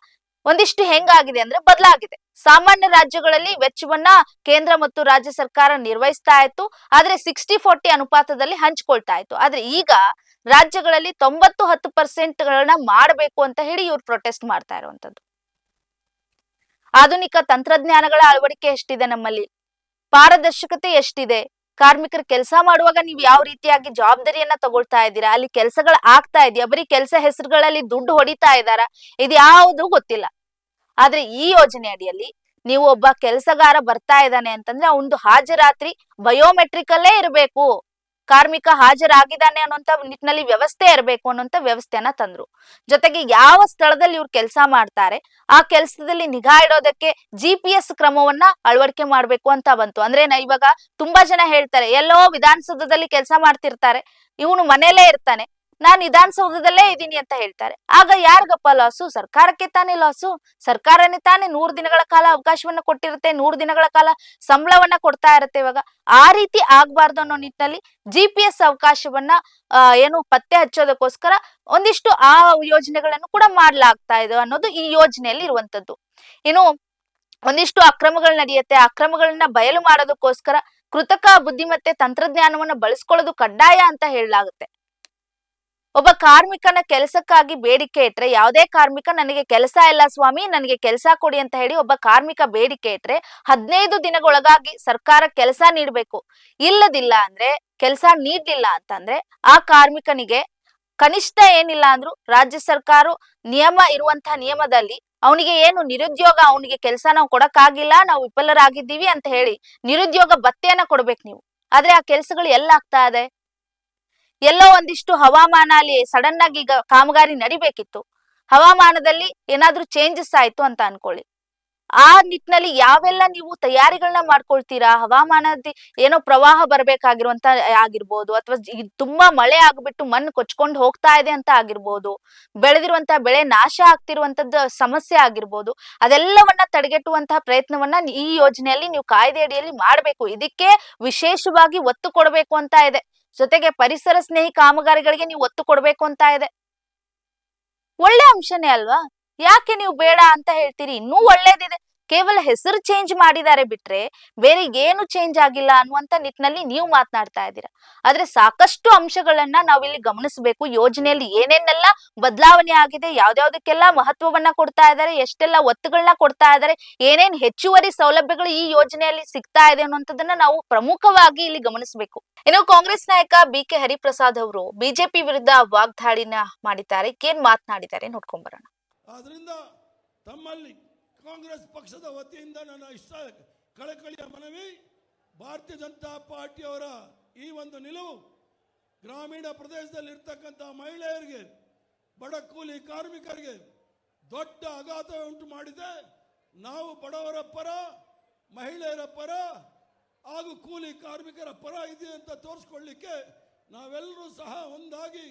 ಒಂದಿಷ್ಟು ಹೆಂಗಾಗಿದೆ ಅಂದ್ರೆ ಬದಲಾಗಿದೆ. ಸಾಮಾನ್ಯ ರಾಜ್ಯಗಳಲ್ಲಿ ವೆಚ್ಚವನ್ನ ಕೇಂದ್ರ ಮತ್ತು ರಾಜ್ಯ ಸರ್ಕಾರ ನಿರ್ವಹಿಸ್ತಾ ಇತ್ತು, ಆದ್ರೆ 60-40 ಅನುಪಾತದಲ್ಲಿ ಹಂಚ್ಕೊಳ್ತಾ ಇತ್ತು. ಆದ್ರೆ ಈಗ ರಾಜ್ಯಗಳಲ್ಲಿ 90-10% ಮಾಡಬೇಕು ಅಂತ ಹೇಳಿ ಇವ್ರು ಪ್ರೊಟೆಸ್ಟ್ ಮಾಡ್ತಾ ಇರುವಂತದ್ದು. ಆಧುನಿಕ ತಂತ್ರಜ್ಞಾನಗಳ ಅಳವಡಿಕೆ ಎಷ್ಟಿದೆ ನಮ್ಮಲ್ಲಿ, ಪಾರದರ್ಶಕತೆ ಎಷ್ಟಿದೆ, ಕಾರ್ಮಿಕರು ಕೆಲಸ ಮಾಡುವಾಗ ನೀವು ಯಾವ ರೀತಿಯಾಗಿ ಜವಾಬ್ದಾರಿಯನ್ನ ತಗೊಳ್ತಾ ಇದ್ದೀರಾ, ಅಲ್ಲಿ ಕೆಲಸಗಳು ಆಗ್ತಾ ಇದೆಯಾ, ಬರೀ ಕೆಲಸ ಹೆಸರುಗಳಲ್ಲಿ ದುಡ್ಡು ಹೊಡಿತಾ ಇದ್ದಾರಾ, ಇದು ಯಾವುದು ಗೊತ್ತಿಲ್ಲ. ಆದ್ರೆ ಈ ಯೋಜನೆ ಅಡಿಯಲ್ಲಿ ನೀವು ಒಬ್ಬ ಕೆಲಸಗಾರ ಬರ್ತಾ ಇದ್ದಾನೆ ಅಂತಂದ್ರೆ ಅವನದು ಹಾಜರಾತಿ ಬಯೋಮೆಟ್ರಿಕ್ ಅಲ್ಲೇ ಇರಬೇಕು, ಕಾರ್ಮಿಕ ಹಾಜರಾಗಿದ್ದಾನೆ ಅನ್ನುವಂತ ನಿಟ್ಟಿನಲ್ಲಿ ವ್ಯವಸ್ಥೆ ಇರಬೇಕು ಅನ್ನುವಂತ ವ್ಯವಸ್ಥೆಯನ್ನ ತಂದ್ರು. ಜೊತೆಗೆ ಯಾವ ಸ್ಥಳದಲ್ಲಿ ಇವ್ರು ಕೆಲಸ ಮಾಡ್ತಾರೆ ಆ ಕೆಲಸದಲ್ಲಿ ನಿಗಾ ಇಡೋದಕ್ಕೆ GPS ಕ್ರಮವನ್ನ ಅಳವಡಿಕೆ ಮಾಡ್ಬೇಕು ಅಂತ ಬಂತು. ಅಂದ್ರೆ ಇವಾಗ ತುಂಬಾ ಜನ ಹೇಳ್ತಾರೆ ಎಲ್ಲೋ ವಿಧಾನಸೌಧದಲ್ಲಿ ಕೆಲಸ ಮಾಡ್ತಿರ್ತಾರೆ, ಇವನು ಮನೇಲೇ ಇರ್ತಾನೆ, ನಾನ್ ವಿಧಾನಸೌಧದಲ್ಲೇ ಇದ್ದೀನಿ ಅಂತ ಹೇಳ್ತಾರೆ. ಆಗ ಯಾರಿಗಪ್ಪ ಲಾಸು? ಸರ್ಕಾರಕ್ಕೆ ತಾನೇ ಲಾಸು. ಸರ್ಕಾರನೇ ತಾನೇ 100 ದಿನಗಳ ಕಾಲ ಅವಕಾಶವನ್ನ ಕೊಟ್ಟಿರುತ್ತೆ, 100 ದಿನಗಳ ಕಾಲ ಸಂಬಳವನ್ನ ಕೊಡ್ತಾ ಇರುತ್ತೆ. ಇವಾಗ ಆ ರೀತಿ ಆಗ್ಬಾರ್ದು ಅನ್ನೋ ನಿಟ್ಟಿನಲ್ಲಿ GPS ಅವಕಾಶವನ್ನ ಏನು ಪತ್ತೆ ಹಚ್ಚೋದಕ್ಕೋಸ್ಕರ ಒಂದಿಷ್ಟು ಆ ಯೋಜನೆಗಳನ್ನು ಕೂಡ ಮಾಡ್ಲಾಗ್ತಾ ಇದೆ ಅನ್ನೋದು ಈ ಯೋಜನೆಯಲ್ಲಿ ಇರುವಂತದ್ದು. ಇನ್ನು ಒಂದಿಷ್ಟು ಅಕ್ರಮಗಳು ನಡೆಯುತ್ತೆ, ಅಕ್ರಮಗಳನ್ನ ಬಯಲು ಮಾಡೋದಕ್ಕೋಸ್ಕರ ಕೃತಕ ಬುದ್ಧಿಮತ್ತೆ ತಂತ್ರಜ್ಞಾನವನ್ನ ಬಳಸ್ಕೊಳ್ಳೋದು ಕಡ್ಡಾಯ ಅಂತ ಹೇಳಲಾಗುತ್ತೆ. ಒಬ್ಬ ಕಾರ್ಮಿಕನ ಕೆಲಸಕ್ಕಾಗಿ ಬೇಡಿಕೆ ಇಟ್ರೆ, ಯಾವುದೇ ಕಾರ್ಮಿಕ ನನಗೆ ಕೆಲಸ ಇಲ್ಲ ಸ್ವಾಮಿ ನನಗೆ ಕೆಲಸ ಕೊಡಿ ಅಂತ ಹೇಳಿ ಒಬ್ಬ ಕಾರ್ಮಿಕ ಬೇಡಿಕೆ ಇಟ್ರೆ 15 ದಿನಗಳೊಳಗಾಗಿ ಸರ್ಕಾರ ಕೆಲಸ ನೀಡಬೇಕು. ಇಲ್ಲದಿಲ್ಲ ಅಂದ್ರೆ, ಕೆಲಸ ನೀಡ್ಲಿಲ್ಲ ಅಂತಂದ್ರೆ ಆ ಕಾರ್ಮಿಕನಿಗೆ ಕನಿಷ್ಠ ಏನಿಲ್ಲ ಅಂದ್ರು ರಾಜ್ಯ ಸರ್ಕಾರ ನಿಯಮ ಇರುವಂತಹ ನಿಯಮದಲ್ಲಿ ಅವನಿಗೆ ಏನು ನಿರುದ್ಯೋಗ, ಅವನಿಗೆ ಕೆಲಸ ನಾವು ಕೊಡಕ್ಕಾಗಿಲ್ಲ, ನಾವು ವಿಫಲರಾಗಿದ್ದೀವಿ ಅಂತ ಹೇಳಿ ನಿರುದ್ಯೋಗ ಭತ್ಯೆಯನ್ನ ಕೊಡ್ಬೇಕು ನೀವು. ಆದ್ರೆ ಆ ಕೆಲಸಗಳು ಎಲ್ಲಾಗ್ತಾ ಇದೆ? ಎಲ್ಲೋ ಒಂದಿಷ್ಟು ಹವಾಮಾನ ಅಲ್ಲಿ ಸಡನ್ ಆಗಿ ಈಗ ಕಾಮಗಾರಿ ನಡಿಬೇಕಿತ್ತು, ಹವಾಮಾನದಲ್ಲಿ ಏನಾದ್ರೂ ಚೇಂಜಸ್ ಆಯ್ತು ಅಂತ ಅನ್ಕೊಳ್ಳಿ, ಆ ನಿಟ್ಟಿನಲ್ಲಿ ಯಾವೆಲ್ಲ ನೀವು ತಯಾರಿಗಳನ್ನ ಮಾಡ್ಕೊಳ್ತೀರಾ? ಹವಾಮಾನದ ಏನೋ ಪ್ರವಾಹ ಬರ್ಬೇಕಾಗಿರುವಂತ ಆಗಿರ್ಬೋದು, ಅಥವಾ ತುಂಬಾ ಮಳೆ ಆಗ್ಬಿಟ್ಟು ಮಣ್ಣು ಕೊಚ್ಕೊಂಡು ಹೋಗ್ತಾ ಇದೆ ಅಂತ ಆಗಿರ್ಬೋದು, ಬೆಳೆದಿರುವಂತಹ ಬೆಳೆ ನಾಶ ಆಗ್ತಿರುವಂತದ್ದು ಸಮಸ್ಯೆ ಆಗಿರ್ಬೋದು, ಅದೆಲ್ಲವನ್ನ ತಡೆಗಟ್ಟುವಂತಹ ಪ್ರಯತ್ನವನ್ನ ಈ ಯೋಜನೆಯಲ್ಲಿ ನೀವು ಕಾಯ್ದೆ ಅಡಿಯಲ್ಲಿ ಮಾಡ್ಬೇಕು. ಇದಕ್ಕೆ ವಿಶೇಷವಾಗಿ ಒತ್ತು ಕೊಡಬೇಕು ಅಂತ ಇದೆ. ಜೊತೆಗೆ ಪರಿಸರ ಸ್ನೇಹಿ ಕಾಮಗಾರಿಗಳಿಗೆ ನೀವು ಒತ್ತು ಕೊಡ್ಬೇಕು ಅಂತ ಇದೆ. ಒಳ್ಳೆ ಅಂಶನೇ ಅಲ್ವಾ? ಯಾಕೆ ನೀವು ಬೇಡ ಅಂತ ಹೇಳ್ತೀರಿ? ಇನ್ನೂ ಒಳ್ಳೇದಿದೆ. ಕೇವಲ ಹೆಸರು ಚೇಂಜ್ ಮಾಡಿದ್ದಾರೆ ಬಿಟ್ರೆ ಬೇರೆ ಏನು ಚೇಂಜ್ ಆಗಿಲ್ಲ ಅನ್ನುವಂತ ನಿಟ್ಟಿನಲ್ಲಿ ನೀವು ಮಾತನಾಡ್ತಾ ಇದ್ದೀರಾ. ಆದ್ರೆ ಸಾಕಷ್ಟು ಅಂಶಗಳನ್ನ ನಾವಿಲ್ಲಿ ಗಮನಿಸಬೇಕು. ಯೋಜನೆಯಲ್ಲಿ ಏನೇನೆಲ್ಲ ಬದಲಾವಣೆ ಆಗಿದೆ, ಯಾವ್ದಾವ್ದಕ್ಕೆಲ್ಲ ಮಹತ್ವವನ್ನ ಕೊಡ್ತಾ ಇದ್ದಾರೆ, ಎಷ್ಟೆಲ್ಲ ಒತ್ತುಗಳನ್ನ ಕೊಡ್ತಾ ಇದ್ದಾರೆ, ಏನೇನ್ ಹೆಚ್ಚುವರಿ ಸೌಲಭ್ಯಗಳು ಈ ಯೋಜನೆಯಲ್ಲಿ ಸಿಗ್ತಾ ಇದೆ ಅನ್ನುವಂಥದ್ದನ್ನ ನಾವು ಪ್ರಮುಖವಾಗಿ ಇಲ್ಲಿ ಗಮನಿಸಬೇಕು. ಇನ್ನು ಕಾಂಗ್ರೆಸ್ ನಾಯಕ BK ಹರಿಪ್ರಸಾದ್ ಅವರು ಬಿಜೆಪಿ ವಿರುದ್ಧ ವಾಗ್ದಾಳಿನ ಮಾಡಿದ್ದಾರೆ. ಏನ್ ಮಾತನಾಡಿದ್ದಾರೆ ನೋಡ್ಕೊಂಡ್ ಬರೋಣ. ಆದ್ರಿಂದ ತಮ್ಮಲ್ಲಿ ಕಾಂಗ್ರೆಸ್ ಪಕ್ಷದ ವತಿಯಿಂದ ನನ್ನ ಕಳಕಳಿಯ ಮನವಿ, ಭಾರತೀಯ ಜನತಾ ಪಾರ್ಟಿಯವರ ಈ ಒಂದು ನಿಲುವು ಗ್ರಾಮೀಣ ಪ್ರದೇಶದಲ್ಲಿ ಇರ್ತಕ್ಕಂಥ ಮಹಿಳೆಯರಿಗೆ, ಬಡ ಕೂಲಿ ಕಾರ್ಮಿಕರಿಗೆ ದೊಡ್ಡ ಆಘಾತ ಉಂಟು ಮಾಡಿದೆ. ನಾವು ಬಡವರ ಪರ, ಮಹಿಳೆಯರ ಪರ ಹಾಗೂ ಕೂಲಿ ಕಾರ್ಮಿಕರ ಪರ ಇದೆ ಅಂತ ತೋರಿಸ್ಕೊಳ್ಳಿಕ್ಕೆ ನಾವೆಲ್ಲರೂ ಸಹ ಒಂದಾಗಿ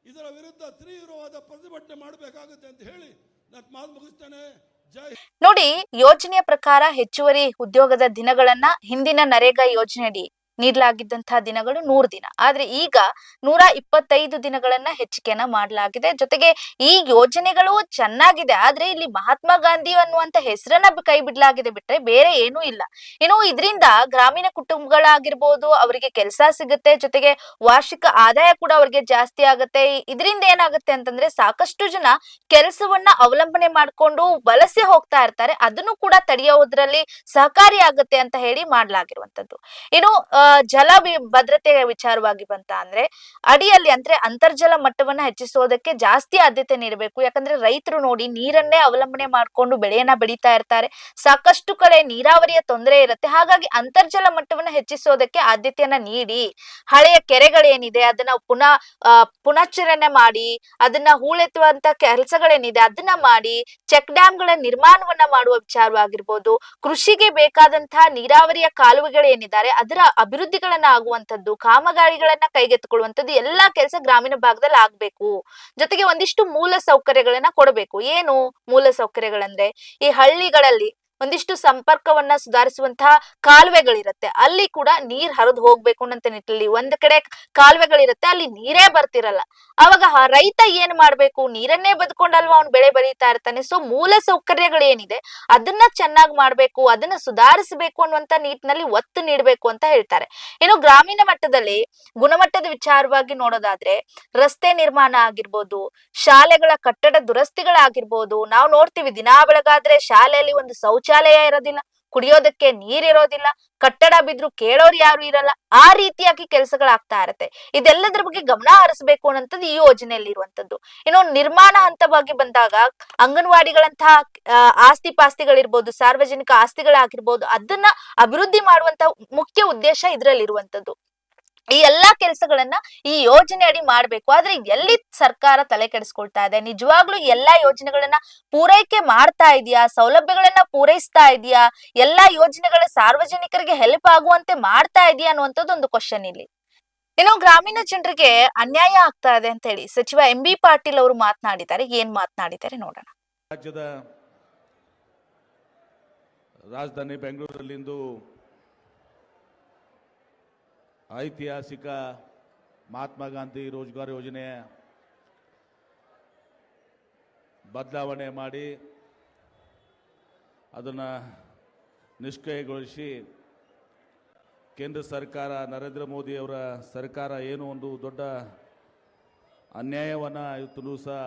ಇದರ ವಿರುದ್ಧ ತೀವ್ರವಾದ ಪ್ರತಿಭಟನೆ ಮಾಡಬೇಕಾಗುತ್ತೆ ಅಂತ ಹೇಳಿ ನಾನು ಮಾತು ಮುಗಿಸ್ತೇನೆ. ಜೈ. ನೋಡಿ, ಯೋಜನೆಯ ಪ್ರಕಾರ ಹೆಚ್ಚುವರಿ ಉದ್ಯೋಗದ ದಿನಗಳನ್ನ ಹಿಂದಿನ ನರೇಗಾ ಯೋಜನೆಯಡಿ ನೀಡಲಾಗಿದ್ದಂತಹ ದಿನಗಳು 100 ದಿನ, ಆದ್ರೆ ಈಗ 125 ದಿನಗಳನ್ನ ಹೆಚ್ಚಿಗೆಯನ್ನ ಮಾಡಲಾಗಿದೆ. ಜೊತೆಗೆ ಈ ಯೋಜನೆಗಳು ಚೆನ್ನಾಗಿದೆ, ಆದ್ರೆ ಇಲ್ಲಿ ಮಹಾತ್ಮ ಗಾಂಧಿ ಅನ್ನುವಂತ ಹೆಸರನ್ನ ಕೈ ಬಿಡಲಾಗಿದೆ ಬಿಟ್ರೆ ಬೇರೆ ಏನೂ ಇಲ್ಲ. ಇನ್ನು ಇದರಿಂದ ಗ್ರಾಮೀಣ ಕುಟುಂಬಗಳಾಗಿರ್ಬೋದು ಅವರಿಗೆ ಕೆಲಸ ಸಿಗುತ್ತೆ, ಜೊತೆಗೆ ವಾರ್ಷಿಕ ಆದಾಯ ಕೂಡ ಅವರಿಗೆ ಜಾಸ್ತಿ ಆಗುತ್ತೆ. ಇದರಿಂದ ಏನಾಗುತ್ತೆ ಅಂತಂದ್ರೆ ಸಾಕಷ್ಟು ಜನ ಕೆಲಸವನ್ನ ಅವಲಂಬನೆ ಮಾಡ್ಕೊಂಡು ವಲಸೆ ಹೋಗ್ತಾ ಇರ್ತಾರೆ, ಅದನ್ನು ಕೂಡ ತಡೆಯೋದ್ರಲ್ಲಿ ಸಹಕಾರಿ ಆಗುತ್ತೆ ಅಂತ ಹೇಳಿ ಮಾಡ್ಲಾಗಿರುವಂತದ್ದು. ಇನ್ನು ಜಲ ಭದ್ರತೆಯ ವಿಚಾರವಾಗಿ ಬಂತ ಅಂದ್ರೆ ಅಡಿಯಲ್ಲಿ ಅಂದ್ರೆ ಅಂತರ್ಜಲ ಮಟ್ಟವನ್ನ ಹೆಚ್ಚಿಸೋದಕ್ಕೆ ಜಾಸ್ತಿ ಆದ್ಯತೆ ನೀಡಬೇಕು. ಯಾಕಂದ್ರೆ ರೈತರು ನೋಡಿ ನೀರನ್ನೇ ಅವಲಂಬನೆ ಮಾಡ್ಕೊಂಡು ಬೆಳೆಯನ್ನ ಬೆಳೀತಾ ಇರ್ತಾರೆ, ಸಾಕಷ್ಟು ಕಡೆ ನೀರಾವರಿಯ ತೊಂದರೆ ಇರುತ್ತೆ. ಹಾಗಾಗಿ ಅಂತರ್ಜಲ ಮಟ್ಟವನ್ನ ಹೆಚ್ಚಿಸೋದಕ್ಕೆ ಆದ್ಯತೆಯನ್ನ ನೀಡಿ ಹಳೆಯ ಕೆರೆಗಳೇನಿದೆ ಅದನ್ನ ಪುನಶ್ಚರಣೆ ಮಾಡಿ, ಅದನ್ನ ಹೂಳೆತ್ತುವಂತ ಕೆಲಸಗಳೇನಿದೆ ಅದನ್ನ ಮಾಡಿ, ಚೆಕ್ ಡ್ಯಾಮ್ಗಳ ನಿರ್ಮಾಣವನ್ನ ಮಾಡುವ ವಿಚಾರವಾಗಿರ್ಬೋದು, ಕೃಷಿಗೆ ಬೇಕಾದಂತಹ ನೀರಾವರಿಯ ಕಾಲುವೆಗಳೇನಿದ್ದಾರೆ ಅದರ ಅಭಿವೃದ್ಧಿಗಳನ್ನ ಆಗುವಂತದ್ದು, ಕಾಮಗಾರಿಗಳನ್ನ ಕೈಗೆತ್ತಿಕೊಳ್ಳುವಂತದ್ದು ಎಲ್ಲಾ ಕೆಲಸ ಗ್ರಾಮೀಣ ಭಾಗದಲ್ಲಿ ಆಗ್ಬೇಕು. ಜೊತೆಗೆ ಒಂದಿಷ್ಟು ಮೂಲ ಸೌಕರ್ಯಗಳನ್ನ ಕೊಡಬೇಕು. ಏನು ಮೂಲ ಸೌಕರ್ಯಗಳಂದ್ರೆ, ಈ ಹಳ್ಳಿಗಳಲ್ಲಿ ಒಂದಿಷ್ಟು ಸಂಪರ್ಕವನ್ನ ಸುಧಾರಿಸುವಂತಹ ಕಾಲುವೆಗಳಿರುತ್ತೆ, ಅಲ್ಲಿ ಕೂಡ ನೀರ್ ಹರಿದು ಹೋಗ್ಬೇಕು ಅನ್ನೋ ನಿಟ್ಟಿನಲ್ಲಿ ಒಂದ್ ಕಡೆ ಕಾಲುವೆಗಳಿರುತ್ತೆ ಅಲ್ಲಿ ನೀರೇ ಬರ್ತಿರಲ್ಲ, ಅವಾಗ ರೈತ ಏನ್ ಮಾಡ್ಬೇಕು? ನೀರನ್ನೇ ಬದುಕೊಂಡಲ್ವಾ ಅವ್ನು ಬೆಳೆ ಬೆಳೀತಾ ಇರ್ತಾನೆ. ಸೊ ಮೂಲ ಸೌಕರ್ಯಗಳೇನಿದೆ ಅದನ್ನ ಚೆನ್ನಾಗಿ ಮಾಡ್ಬೇಕು, ಅದನ್ನ ಸುಧಾರಿಸಬೇಕು ಅನ್ನುವಂತ ನಿಟ್ಟಿನಲ್ಲಿ ಒತ್ತು ನೀಡಬೇಕು ಅಂತ ಹೇಳ್ತಾರೆ. ಇನ್ನು ಗ್ರಾಮೀಣ ಮಟ್ಟದಲ್ಲಿ ಗುಣಮಟ್ಟದ ವಿಚಾರವಾಗಿ ನೋಡೋದಾದ್ರೆ ರಸ್ತೆ ನಿರ್ಮಾಣ ಆಗಿರ್ಬೋದು, ಶಾಲೆಗಳ ಕಟ್ಟಡ ದುರಸ್ತಿಗಳಾಗಿರ್ಬೋದು, ನಾವು ನೋಡ್ತೀವಿ ದಿನಾ ಬೆಳಗಾದ್ರೆ ಶಾಲೆಯಲ್ಲಿ ಒಂದು ಶೌಚಾಲಯ ಇರೋದಿಲ್ಲ, ಕುಡಿಯೋದಕ್ಕೆ ನೀರಿರೋದಿಲ್ಲ, ಕಟ್ಟಡ ಬಿದ್ರು ಕೇಳೋರು ಯಾರು ಇರಲ್ಲ, ಆ ರೀತಿಯಾಗಿ ಕೆಲಸಗಳಾಗ್ತಾ ಇರತ್ತೆ. ಇದೆಲ್ಲದರ ಬಗ್ಗೆ ಗಮನ ಹರಿಸಬೇಕು ಅನ್ನೋಂಥದ್ದು ಈ ಯೋಜನೆಯಲ್ಲಿ ಇರುವಂತದ್ದು. ಇನ್ನು ನಿರ್ಮಾಣ ಹಂತವಾಗಿ ಬಂದಾಗ ಅಂಗನವಾಡಿಗಳಂತಹ ಆಸ್ತಿ ಪಾಸ್ತಿಗಳಿರ್ಬೋದು, ಸಾರ್ವಜನಿಕ ಆಸ್ತಿಗಳಾಗಿರ್ಬೋದು, ಅದನ್ನ ಅಭಿವೃದ್ಧಿ ಮಾಡುವಂತ ಮುಖ್ಯ ಉದ್ದೇಶ ಇದರಲ್ಲಿ ಇರುವಂತದ್ದು. ಈ ಎಲ್ಲಾ ಕೆಲಸಗಳನ್ನ ಈ ಯೋಜನೆ ಅಡಿ ಮಾಡ್ಬೇಕು. ಆದ್ರೆ ಎಲ್ಲಿ ಸರ್ಕಾರ ತಲೆ ಕೆಡಿಸ್ಕೊಳ್ತಾ ಇದೆ? ನಿಜವಾಗ್ಲೂ ಎಲ್ಲಾ ಯೋಜನೆಗಳನ್ನ ಪೂರೈಕೆ ಮಾಡ್ತಾ ಇದೆಯಾ? ಸೌಲಭ್ಯಗಳನ್ನ ಪೂರೈಸ್ತಾ ಇದೆಯಾ? ಎಲ್ಲಾ ಯೋಜನೆಗಳ ಸಾರ್ವಜನಿಕರಿಗೆ ಹೆಲ್ಪ್ ಆಗುವಂತೆ ಮಾಡ್ತಾ ಇದೆಯಾ ಅನ್ನುವಂಥದ್ದು ಒಂದು ಕ್ವಶನ್ ಇಲ್ಲಿ. ಇನ್ನು ಗ್ರಾಮೀಣ ಜನರಿಗೆ ಅನ್ಯಾಯ ಆಗ್ತಾ ಇದೆ ಅಂತ ಹೇಳಿ ಸಚಿವ MB ಪಾಟೀಲ್ ಅವರು ಮಾತನಾಡಿದ್ದಾರೆ. ಏನ್ ಮಾತನಾಡಿದ್ದಾರೆ ನೋಡೋಣ. ರಾಜ್ಯದ ರಾಜಧಾನಿ ಬೆಂಗಳೂರಲ್ಲಿಂದು ಐತಿಹಾಸಿಕ ಮಹಾತ್ಮ ಗಾಂಧಿ ರೋಜ್ಗಾರ್ ಯೋಜನೆ ಬದಲಾವಣೆ ಮಾಡಿ ಅದನ್ನು ನಿಷ್ಕ್ರಿಯಗೊಳಿಸಿ ಕೇಂದ್ರ ಸರ್ಕಾರ, ನರೇಂದ್ರ ಮೋದಿಯವರ ಸರ್ಕಾರ ಏನು ಒಂದು ದೊಡ್ಡ ಅನ್ಯಾಯವನ್ನು ಇವತ್ತು ಸಹ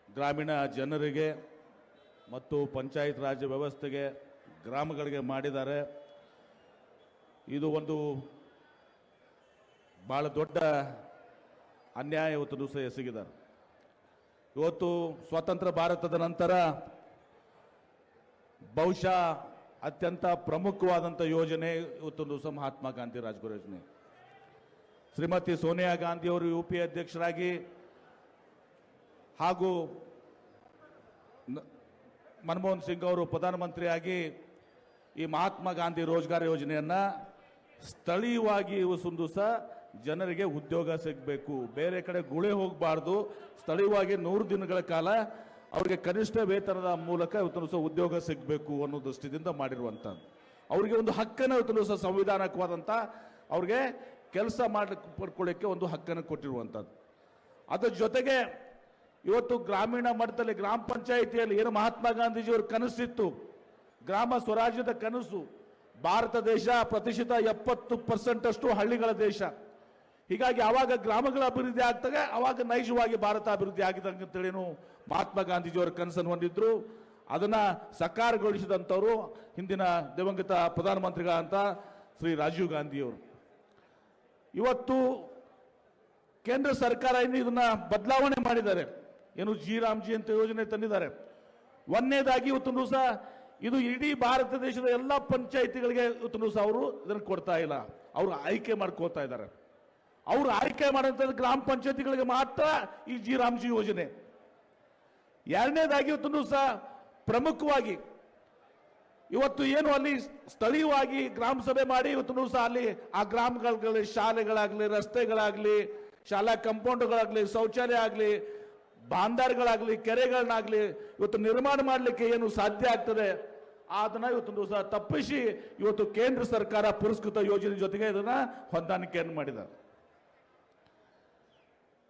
ಗ್ರಾಮೀಣ ಜನರಿಗೆ ಮತ್ತು ಪಂಚಾಯತ್ ರಾಜ್ ವ್ಯವಸ್ಥೆಗೆ, ಗ್ರಾಮಗಳಿಗೆ ಮಾಡಿದ್ದಾರೆ. ಇದು ಒಂದು ಭಾಳ ದೊಡ್ಡ ಅನ್ಯಾಯ ಇವತ್ತು ಸಹ ಎಸಗಿದ್ದಾರೆ. ಇವತ್ತು ಸ್ವತಂತ್ರ ಭಾರತದ ನಂತರ ಬಹುಶಃ ಅತ್ಯಂತ ಪ್ರಮುಖವಾದಂಥ ಯೋಜನೆ ಇವತ್ತೊಂದು ಸಹ ಮಹಾತ್ಮ ಗಾಂಧಿ ರಾಜ್ಗೋರ್ ಯೋಜನೆ. ಶ್ರೀಮತಿ ಸೋನಿಯಾ ಗಾಂಧಿ ಅವರು UPA ಅಧ್ಯಕ್ಷರಾಗಿ ಹಾಗೂ ಮನಮೋಹನ್ ಸಿಂಗ್ ಅವರು ಪ್ರಧಾನಮಂತ್ರಿಯಾಗಿ ಈ ಮಹಾತ್ಮ ಗಾಂಧಿ ರೋಜ್ಗಾರ್ ಯೋಜನೆಯನ್ನು ಸ್ಥಳೀಯವಾಗಿ ಒಂದು ಸಹ ಜನರಿಗೆ ಉದ್ಯೋಗ ಸಿಗಬೇಕು, ಬೇರೆ ಕಡೆ ಗುಳೆ ಹೋಗಬಾರ್ದು, ಸ್ಥಳೀಯವಾಗಿ 100 ದಿನಗಳ ಕಾಲ ಅವರಿಗೆ ಕನಿಷ್ಠ ವೇತನದ ಮೂಲಕ ಇವತ್ತು ಸಹ ಉದ್ಯೋಗ ಸಿಗಬೇಕು ಅನ್ನೋ ದೃಷ್ಟಿಯಿಂದ ಮಾಡಿರುವಂಥದ್ದು. ಅವರಿಗೆ ಒಂದು ಹಕ್ಕನ್ನು ಇವತ್ತು ಸಹ ಸಂವಿಧಾನಕವಾದಂಥ ಅವ್ರಿಗೆ ಕೆಲಸ ಪಡ್ಕೊಳ್ಳಿಕ್ಕೆ ಒಂದು ಹಕ್ಕನ್ನು ಕೊಟ್ಟಿರುವಂಥದ್ದು. ಅದರ ಜೊತೆಗೆ ಇವತ್ತು ಗ್ರಾಮೀಣ ಮಟ್ಟದಲ್ಲಿ ಗ್ರಾಮ ಪಂಚಾಯಿತಿಯಲ್ಲಿ ಏನು ಮಹಾತ್ಮ ಗಾಂಧೀಜಿಯವ್ರ ಕನಸಿತ್ತು, ಗ್ರಾಮ ಸ್ವರಾಜ್ಯದ ಕನಸು, ಭಾರತ ದೇಶ ಪ್ರತಿಶತ 70% ಅಷ್ಟು ಹಳ್ಳಿಗಳ ದೇಶ. ಹೀಗಾಗಿ ಆವಾಗ ಗ್ರಾಮಗಳ ಅಭಿವೃದ್ಧಿ ಆಗ್ತದೆ, ಆವಾಗ ನೈಜವಾಗಿ ಭಾರತ ಅಭಿವೃದ್ಧಿ ಆಗಿದಂಗೆ ಅಂತೇಳೇನು ಮಹಾತ್ಮ ಗಾಂಧೀಜಿಯವರ ಕನಸನ್ನು ಹೊಂದಿದ್ರು. ಅದನ್ನ ಸಕಾರಗೊಳಿಸಿದಂಥವರು ಹಿಂದಿನ ದಿವಂಗತ ಪ್ರಧಾನಮಂತ್ರಿಗಳಂತ ಶ್ರೀ ರಾಜೀವ್ ಗಾಂಧಿಯವರು. ಇವತ್ತು ಕೇಂದ್ರ ಸರ್ಕಾರ ಇದನ್ನ ಬದಲಾವಣೆ ಮಾಡಿದ್ದಾರೆ. ಏನು ಜಿ ಅಂತ ಯೋಜನೆ ತಂದಿದ್ದಾರೆ. ಒಂದನೇದಾಗಿ ಇವತ್ತು ಸಹ ಇದು ಇಡೀ ಭಾರತ ದೇಶದ ಎಲ್ಲ ಪಂಚಾಯಿತಿಗಳಿಗೆ ಇವತ್ತು ಸಹ ಅವರು ಇದನ್ನು ಕೊಡ್ತಾ ಇಲ್ಲ, ಅವರು ಆಯ್ಕೆ ಮಾಡ್ಕೋತಾ ಇದ್ದಾರೆ. ಅವರು ಆಯ್ಕೆ ಮಾಡುವಂಥದ್ದು ಗ್ರಾಮ ಪಂಚಾಯಿತಿಗಳಿಗೆ ಮಾತ್ರ ಈ ಜಿ ಯೋಜನೆ. ಎರಡನೇದಾಗಿ ಇವತ್ತು ಸಹ ಪ್ರಮುಖವಾಗಿ ಇವತ್ತು ಏನು ಅಲ್ಲಿ ಸ್ಥಳೀಯವಾಗಿ ಗ್ರಾಮ ಸಭೆ ಮಾಡಿ ಇವತ್ತು ಸಹ ಅಲ್ಲಿ ಆ ಗ್ರಾಮಗಳಲ್ಲಿ ಶಾಲೆಗಳಾಗಲಿ, ರಸ್ತೆಗಳಾಗಲಿ, ಶಾಲಾ ಕಾಂಪೌಂಡ್ಗಳಾಗಲಿ, ಶೌಚಾಲಯ ಆಗಲಿ, ಬಾಂದಾರ್ಗಳಾಗಲಿ, ಕೆರೆಗಳನ್ನಾಗಲಿ ಇವತ್ತು ನಿರ್ಮಾಣ ಮಾಡಲಿಕ್ಕೆ ಏನು ಸಾಧ್ಯ ಆಗ್ತದೆ ಅದನ್ನ ಇವತ್ತು ಸಹ ತಪ್ಪಿಸಿ ಇವತ್ತು ಕೇಂದ್ರ ಸರ್ಕಾರ ಪುರಸ್ಕೃತ ಯೋಜನೆ ಜೊತೆಗೆ ಇದನ್ನ ಹೊಂದಾಣಿಕೆಯನ್ನು ಮಾಡಿದ್ದಾರೆ.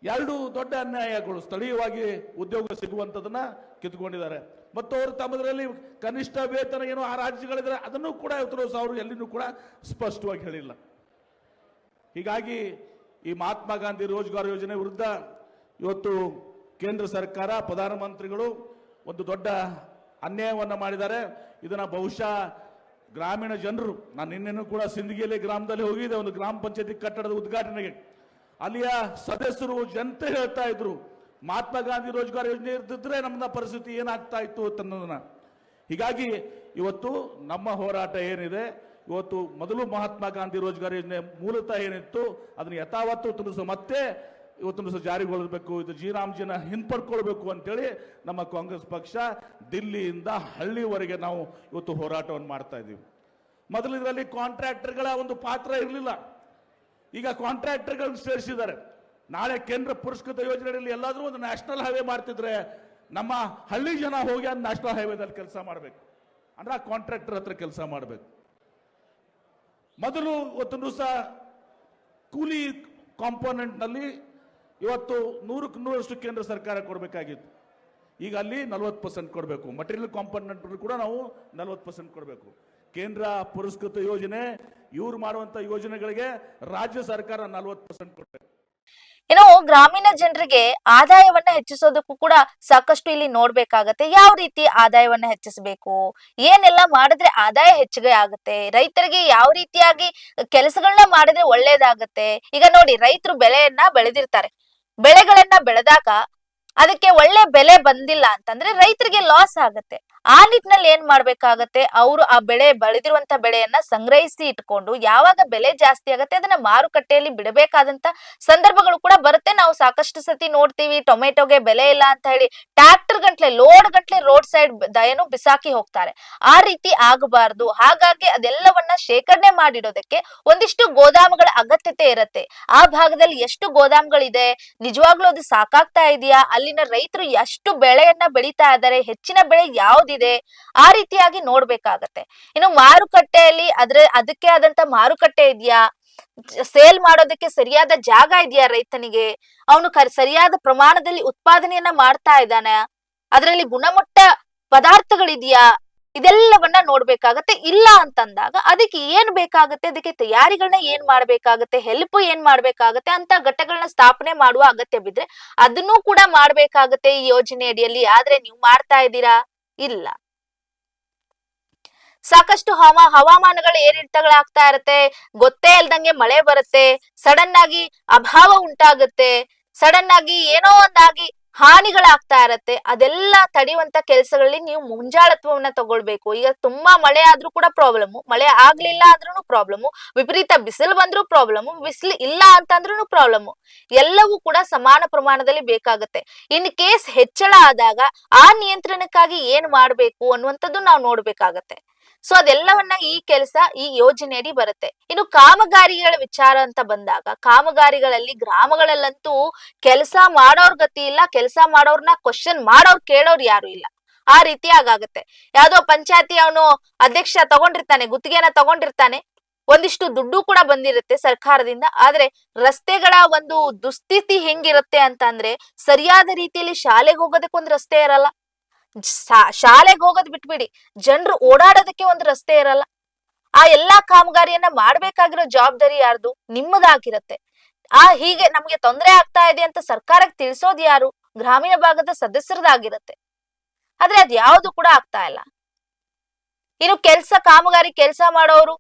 ಎರಡು ದೊಡ್ಡ ಅನ್ಯಾಯಗಳು, ಸ್ಥಳೀಯವಾಗಿ ಉದ್ಯೋಗ ಸಿಗುವಂಥದನ್ನ ಕಿತ್ಕೊಂಡಿದ್ದಾರೆ. ಮತ್ತು ಅವರು ತಮ್ಮದರಲ್ಲಿ ಕನಿಷ್ಠ ವೇತನ ಏನು ಆ ರಾಜ್ಯಗಳಿದ್ರೆ ಅದನ್ನು ಕೂಡ ಇವತ್ತು ಸಹ ಅವರು ಎಲ್ಲಿನೂ ಕೂಡ ಸ್ಪಷ್ಟವಾಗಿ ಹೇಳಿಲ್ಲ. ಹೀಗಾಗಿ ಈ ಮಹಾತ್ಮ ಗಾಂಧಿ ರೋಜ್ಗಾರ್ ಯೋಜನೆ ವಿರುದ್ಧ ಇವತ್ತು ಕೇಂದ್ರ ಸರ್ಕಾರ, ಪ್ರಧಾನಮಂತ್ರಿಗಳು ಒಂದು ದೊಡ್ಡ ಅನ್ಯಾಯವನ್ನು ಮಾಡಿದ್ದಾರೆ. ಇದನ್ನ ಬಹುಶಃ ಗ್ರಾಮೀಣ ಜನರು, ನಾನು ನಿನ್ನೆನೂ ಕೂಡ ಸಿಂದಗಿಯಲ್ಲಿ ಗ್ರಾಮದಲ್ಲಿ ಹೋಗಿದ್ದೆ ಒಂದು ಗ್ರಾಮ ಪಂಚಾಯತಿ ಕಟ್ಟಡದ ಉದ್ಘಾಟನೆಗೆ. ಅಲ್ಲಿಯ ಸದಸ್ಯರು ಜನತೆ ಹೇಳ್ತಾ ಇದ್ರು, ಮಹಾತ್ಮ ಗಾಂಧಿ ರೋಜ್ಗಾರ್ ಯೋಜನೆ ಇರ್ತಿದ್ರೆ ನಮ್ಮ ಪರಿಸ್ಥಿತಿ ಏನಾಗ್ತಾ ಇತ್ತು ಅನ್ನೋದನ್ನ. ಹೀಗಾಗಿ ಇವತ್ತು ನಮ್ಮ ಹೋರಾಟ ಏನಿದೆ, ಇವತ್ತು ಮೊದಲು ಮಹಾತ್ಮ ಗಾಂಧಿ ರೋಜ್ಗಾರ್ ಯೋಜನೆ ಮೂಲತಃ ಏನಿತ್ತು ಅದನ್ನು ಯಥಾವತ್ತು ಮತ್ತೆ ಇವತ್ತು ಜಾರಿಗೊಳ್ಳಬೇಕು, ಇದು ಜಿನ ಹಿಂಪಡ್ಕೊಳ್ಬೇಕು ಅಂತೇಳಿ ನಮ್ಮ ಕಾಂಗ್ರೆಸ್ ಪಕ್ಷ ದಿಲ್ಲಿಯಿಂದ ಹಳ್ಳಿವರೆಗೆ ನಾವು ಇವತ್ತು ಹೋರಾಟವನ್ನು ಮಾಡ್ತಾ ಇದ್ದೀವಿ. ಮೊದಲು ಇದರಲ್ಲಿ ಕಾಂಟ್ರಾಕ್ಟರ್ಗಳ ಒಂದು ಪಾತ್ರ ಇರಲಿಲ್ಲ, ಈಗ ಕಾಂಟ್ರಾಕ್ಟರ್ಗಳನ್ನು ಸೇರಿಸಿದ್ದಾರೆ. ನಾಳೆ ಕೇಂದ್ರ ಪುರಸ್ಕೃತ ಯೋಜನೆಯಲ್ಲಿ ಎಲ್ಲಾದ್ರೂ ಒಂದು ನ್ಯಾಷನಲ್ ಹೈವೇ ಮಾಡ್ತಿದ್ರೆ ನಮ್ಮ ಹಳ್ಳಿ ಜನ ಹೋಗಿ ಆ ನ್ಯಾಷನಲ್ ಹೈವೇದಲ್ಲಿ ಕೆಲಸ ಮಾಡಬೇಕು, ಅಂದ್ರೆ ಆ ಕಾಂಟ್ರಾಕ್ಟರ್ ಹತ್ರ ಕೆಲಸ ಮಾಡಬೇಕು. ಮೊದಲು ಇವತ್ತು ಸಹ ಕೂಲಿ ಕಾಂಪೋನೆಂಟ್ ನಲ್ಲಿ ಇವತ್ತು 100ಕ್ಕೆ 100% ಕೇಂದ್ರ ಸರ್ಕಾರ ಕೊಡಬೇಕಾಗಿತ್ತು. ಈಗ ಅಲ್ಲಿ 40% ಕೊಡಬೇಕು. ಮಟೀರಿಯಲ್ ಕಾಂಪೋನೆಂಟ್ ಕೂಡ ನಾವು 40% ಕೊಡಬೇಕು. ಕೇಂದ್ರ ಪುರಸ್ಕೃತ ಯೋಜನೆ ಇವ್ರು ಮಾಡುವಂತ ಯೋಜನೆಗಳಿಗೆ ರಾಜ್ಯ ಸರ್ಕಾರ 40% ಕೊಡಬೇಕು. ಇನ್ನು ಗ್ರಾಮೀಣ ಜನರಿಗೆ ಆದಾಯವನ್ನ ಹೆಚ್ಚಿಸೋದಕ್ಕೂ ಕೂಡ ಸಾಕಷ್ಟು ಇಲ್ಲಿ ನೋಡ್ಬೇಕಾಗತ್ತೆ. ಯಾವ ರೀತಿ ಆದಾಯವನ್ನ ಹೆಚ್ಚಿಸಬೇಕು, ಏನೆಲ್ಲ ಮಾಡಿದ್ರೆ ಆದಾಯ ಹೆಚ್ಚಿಗೆ ಆಗುತ್ತೆ, ರೈತರಿಗೆ ಯಾವ ರೀತಿಯಾಗಿ ಕೆಲಸಗಳನ್ನ ಮಾಡಿದ್ರೆ ಒಳ್ಳೇದಾಗತ್ತೆ. ಈಗ ನೋಡಿ, ರೈತರು ಬೆಳೆಯನ್ನ ಬೆಳೆದಿರ್ತಾರೆ, ಬೆಳೆಗಳನ್ನ ಬೆಳೆದಾಗ ಅದಕ್ಕೆ ಒಳ್ಳೆ ಬೆಲೆ ಬಂದಿಲ್ಲ ಅಂತಂದ್ರೆ ರೈತರಿಗೆ ಲಾಸ್ ಆಗತ್ತೆ. ಆ ನಿಟ್ಟಿನಲ್ಲಿ ಏನ್ ಮಾಡ್ಬೇಕಾಗತ್ತೆ, ಅವರು ಆ ಬೆಳೆದಿರುವಂತ ಬೆಳೆಯನ್ನ ಸಂಗ್ರಹಿಸಿ ಇಟ್ಕೊಂಡು ಯಾವಾಗ ಬೆಲೆ ಜಾಸ್ತಿ ಆಗತ್ತೆ ಅದನ್ನ ಮಾರುಕಟ್ಟೆಯಲ್ಲಿ ಬಿಡಬೇಕಾದಂತ ಸಂದರ್ಭಗಳು ಕೂಡ ಬರುತ್ತೆ. ನಾವು ಸಾಕಷ್ಟು ಸತಿ ನೋಡ್ತೀವಿ, ಟೊಮೆಟೊಗೆ ಬೆಲೆ ಇಲ್ಲ ಅಂತ ಹೇಳಿ ಟ್ರ್ಯಾಕ್ಟರ್ ಗಂಟ್ಲೆ ಲೋಡ್ ಗಂಟ್ಲೆ ರೋಡ್ ಸೈಡ್ ಏನು ಬಿಸಾಕಿ ಹೋಗ್ತಾರೆ. ಆ ರೀತಿ ಆಗಬಾರ್ದು. ಹಾಗಾಗಿ ಅದೆಲ್ಲವನ್ನ ಶೇಖರಣೆ ಮಾಡಿಡೋದಕ್ಕೆ ಒಂದಿಷ್ಟು ಗೋದಾಮುಗಳ ಅಗತ್ಯತೆ ಇರತ್ತೆ. ಆ ಭಾಗದಲ್ಲಿ ಎಷ್ಟು ಗೋದಾಮುಗಳಿದೆ, ನಿಜವಾಗ್ಲೂ ಅದು ಸಾಕಾಗ್ತಾ ಇದೆಯಾ, ಅಲ್ಲಿನ ರೈತರು ಎಷ್ಟು ಬೆಳೆಯನ್ನ ಬೆಳೀತಾ ಇದ್ದಾರೆ, ಹೆಚ್ಚಿನ ಬೆಳೆ ಯಾವ್ದಿದೆ, ಆ ರೀತಿಯಾಗಿ ನೋಡ್ಬೇಕಾಗತ್ತೆ. ಇನ್ನು ಮಾರುಕಟ್ಟೆಯಲ್ಲಿ ಅದಕ್ಕೆ ಆದಂತ ಮಾರುಕಟ್ಟೆ ಇದೆಯಾ, ಸೇಲ್ ಮಾಡೋದಕ್ಕೆ ಸರಿಯಾದ ಜಾಗ ಇದೆಯಾ, ರೈತನಿಗೆ ಅವನು ಸರಿಯಾದ ಪ್ರಮಾಣದಲ್ಲಿ ಉತ್ಪಾದನೆಯನ್ನ ಮಾಡ್ತಾ ಇದ್ದಾನೆ, ಅದರಲ್ಲಿ ಗುಣಮಟ್ಟ ಪದಾರ್ಥಗಳಿದೆಯಾ, ಇದೆಲ್ಲವನ್ನ ನೋಡ್ಬೇಕಾಗತ್ತೆ. ಇಲ್ಲ ಅಂತಂದಾಗ ಅದಕ್ಕೆ ಏನ್ ಬೇಕಾಗತ್ತೆ, ಅದಕ್ಕೆ ತಯಾರಿಗಳನ್ನ ಏನ್ ಮಾಡ್ಬೇಕಾಗತ್ತೆ, ಹೆಲ್ಪ್ ಏನ್ ಮಾಡ್ಬೇಕಾಗತ್ತೆ ಅಂತ ಘಟಕಗಳನ್ನ ಸ್ಥಾಪನೆ ಮಾಡುವ ಅಗತ್ಯ ಬಿದ್ರೆ ಅದನ್ನೂ ಕೂಡ ಮಾಡ್ಬೇಕಾಗತ್ತೆ ಈ ಯೋಜನೆ ಅಡಿಯಲ್ಲಿ. ಆದ್ರೆ ನೀವು ಮಾಡ್ತಾ ಇದ್ದೀರಾ? ಇಲ್ಲ. ಸಾಕಷ್ಟು ಹವಾಮಾನಗಳು ಏರಿಳಿತಗಳಾಗ್ತಾ ಇರತ್ತೆ, ಗೊತ್ತೇ ಇಲ್ದಂಗೆ ಮಳೆ ಬರುತ್ತೆ, ಸಡನ್ ಆಗಿ ಅಭಾವ ಉಂಟಾಗುತ್ತೆ, ಸಡನ್ ಆಗಿ ಏನೋ ಒಂದಾಗಿ ಹಾನಿಗಳಾಗ್ತಾ ಇರತ್ತೆ. ಅದೆಲ್ಲ ತಡೆಯುವಂತ ಕೆಲಸಗಳಲ್ಲಿ ನೀವು ಮುಂಜಾಳತ್ವವನ್ನ ತಗೊಳ್ಬೇಕು. ಈಗ ತುಂಬಾ ಮಳೆ ಆದ್ರೂ ಕೂಡ ಪ್ರಾಬ್ಲಮ್, ಮಳೆ ಆಗ್ಲಿಲ್ಲ ಆದ್ರೂ ಪ್ರಾಬ್ಲಮ್, ವಿಪರೀತ ಬಿಸಿಲು ಬಂದ್ರೂ ಪ್ರಾಬ್ಲಮ್, ಬಿಸಿಲು ಇಲ್ಲ ಅಂತಂದ್ರೂ ಪ್ರಾಬ್ಲಮ್. ಎಲ್ಲವೂ ಕೂಡ ಸಮಾನ ಪ್ರಮಾಣದಲ್ಲಿ ಬೇಕಾಗತ್ತೆ. ಇನ್ ಕೇಸ್ ಹೆಚ್ಚಳ ಆದಾಗ ಆ ನಿಯಂತ್ರಣಕ್ಕಾಗಿ ಏನ್ ಮಾಡ್ಬೇಕು ಅನ್ನುವಂಥದ್ದು ನಾವು ನೋಡ್ಬೇಕಾಗತ್ತೆ. ಸೊ ಅದೆಲ್ಲವನ್ನ ಈ ಯೋಜನೆಯಡಿ ಬರುತ್ತೆ. ಇನ್ನು ಕಾಮಗಾರಿಗಳ ವಿಚಾರ ಅಂತ ಬಂದಾಗ, ಕಾಮಗಾರಿಗಳಲ್ಲಿ ಗ್ರಾಮಗಳಲ್ಲಂತೂ ಕೆಲಸ ಮಾಡೋರ್ ಗತಿ ಇಲ್ಲ, ಕೆಲಸ ಮಾಡೋರ್ನ ಕ್ವಶನ್ ಕೇಳೋರು ಯಾರು ಇಲ್ಲ. ಆ ರೀತಿ ಆಗಾಗತ್ತೆ. ಯಾವ್ದೋ ಪಂಚಾಯತಿ ಅವನು ಅಧ್ಯಕ್ಷ ತಗೊಂಡಿರ್ತಾನೆ, ಗುತ್ತಿಗೆನ ತಗೊಂಡಿರ್ತಾನೆ, ಒಂದಿಷ್ಟು ದುಡ್ಡು ಕೂಡ ಬಂದಿರುತ್ತೆ ಸರ್ಕಾರದಿಂದ. ಆದ್ರೆ ರಸ್ತೆಗಳ ಒಂದು ದುಸ್ಥಿತಿ ಹೆಂಗಿರುತ್ತೆ ಅಂತಂದ್ರೆ, ಸರಿಯಾದ ರೀತಿಯಲ್ಲಿ ಶಾಲೆಗೆ ಹೋಗೋದಕ್ಕೆ ಒಂದು ರಸ್ತೆ ಇರಲ್ಲ, ಶಾಲೆಗೆ ಹೋಗೋದ್ ಬಿಟ್ಬಿಡಿ, ಜನರು ಓಡಾಡೋದಕ್ಕೆ ಒಂದು ರಸ್ತೆ ಇರಲ್ಲ. ಆ ಎಲ್ಲಾ ಕಾಮಗಾರಿಯನ್ನ ಮಾಡ್ಬೇಕಾಗಿರೋ ಜವಾಬ್ದಾರಿ ಯಾರ್ದು? ನಿಮ್ಮದಾಗಿರತ್ತೆ. ಹೀಗೆ ನಮ್ಗೆ ತೊಂದರೆ ಆಗ್ತಾ ಇದೆ ಅಂತ ಸರ್ಕಾರಕ್ಕೆ ತಿಳಿಸೋದು ಯಾರು? ಗ್ರಾಮೀಣ ಭಾಗದ ಸದಸ್ಯರದಾಗಿರತ್ತೆ. ಆದ್ರೆ ಅದ್ ಯಾವ್ದು ಕೂಡ ಆಗ್ತಾ ಇಲ್ಲ. ಇನ್ನು ಕಾಮಗಾರಿ ಕೆಲಸ ಮಾಡೋರು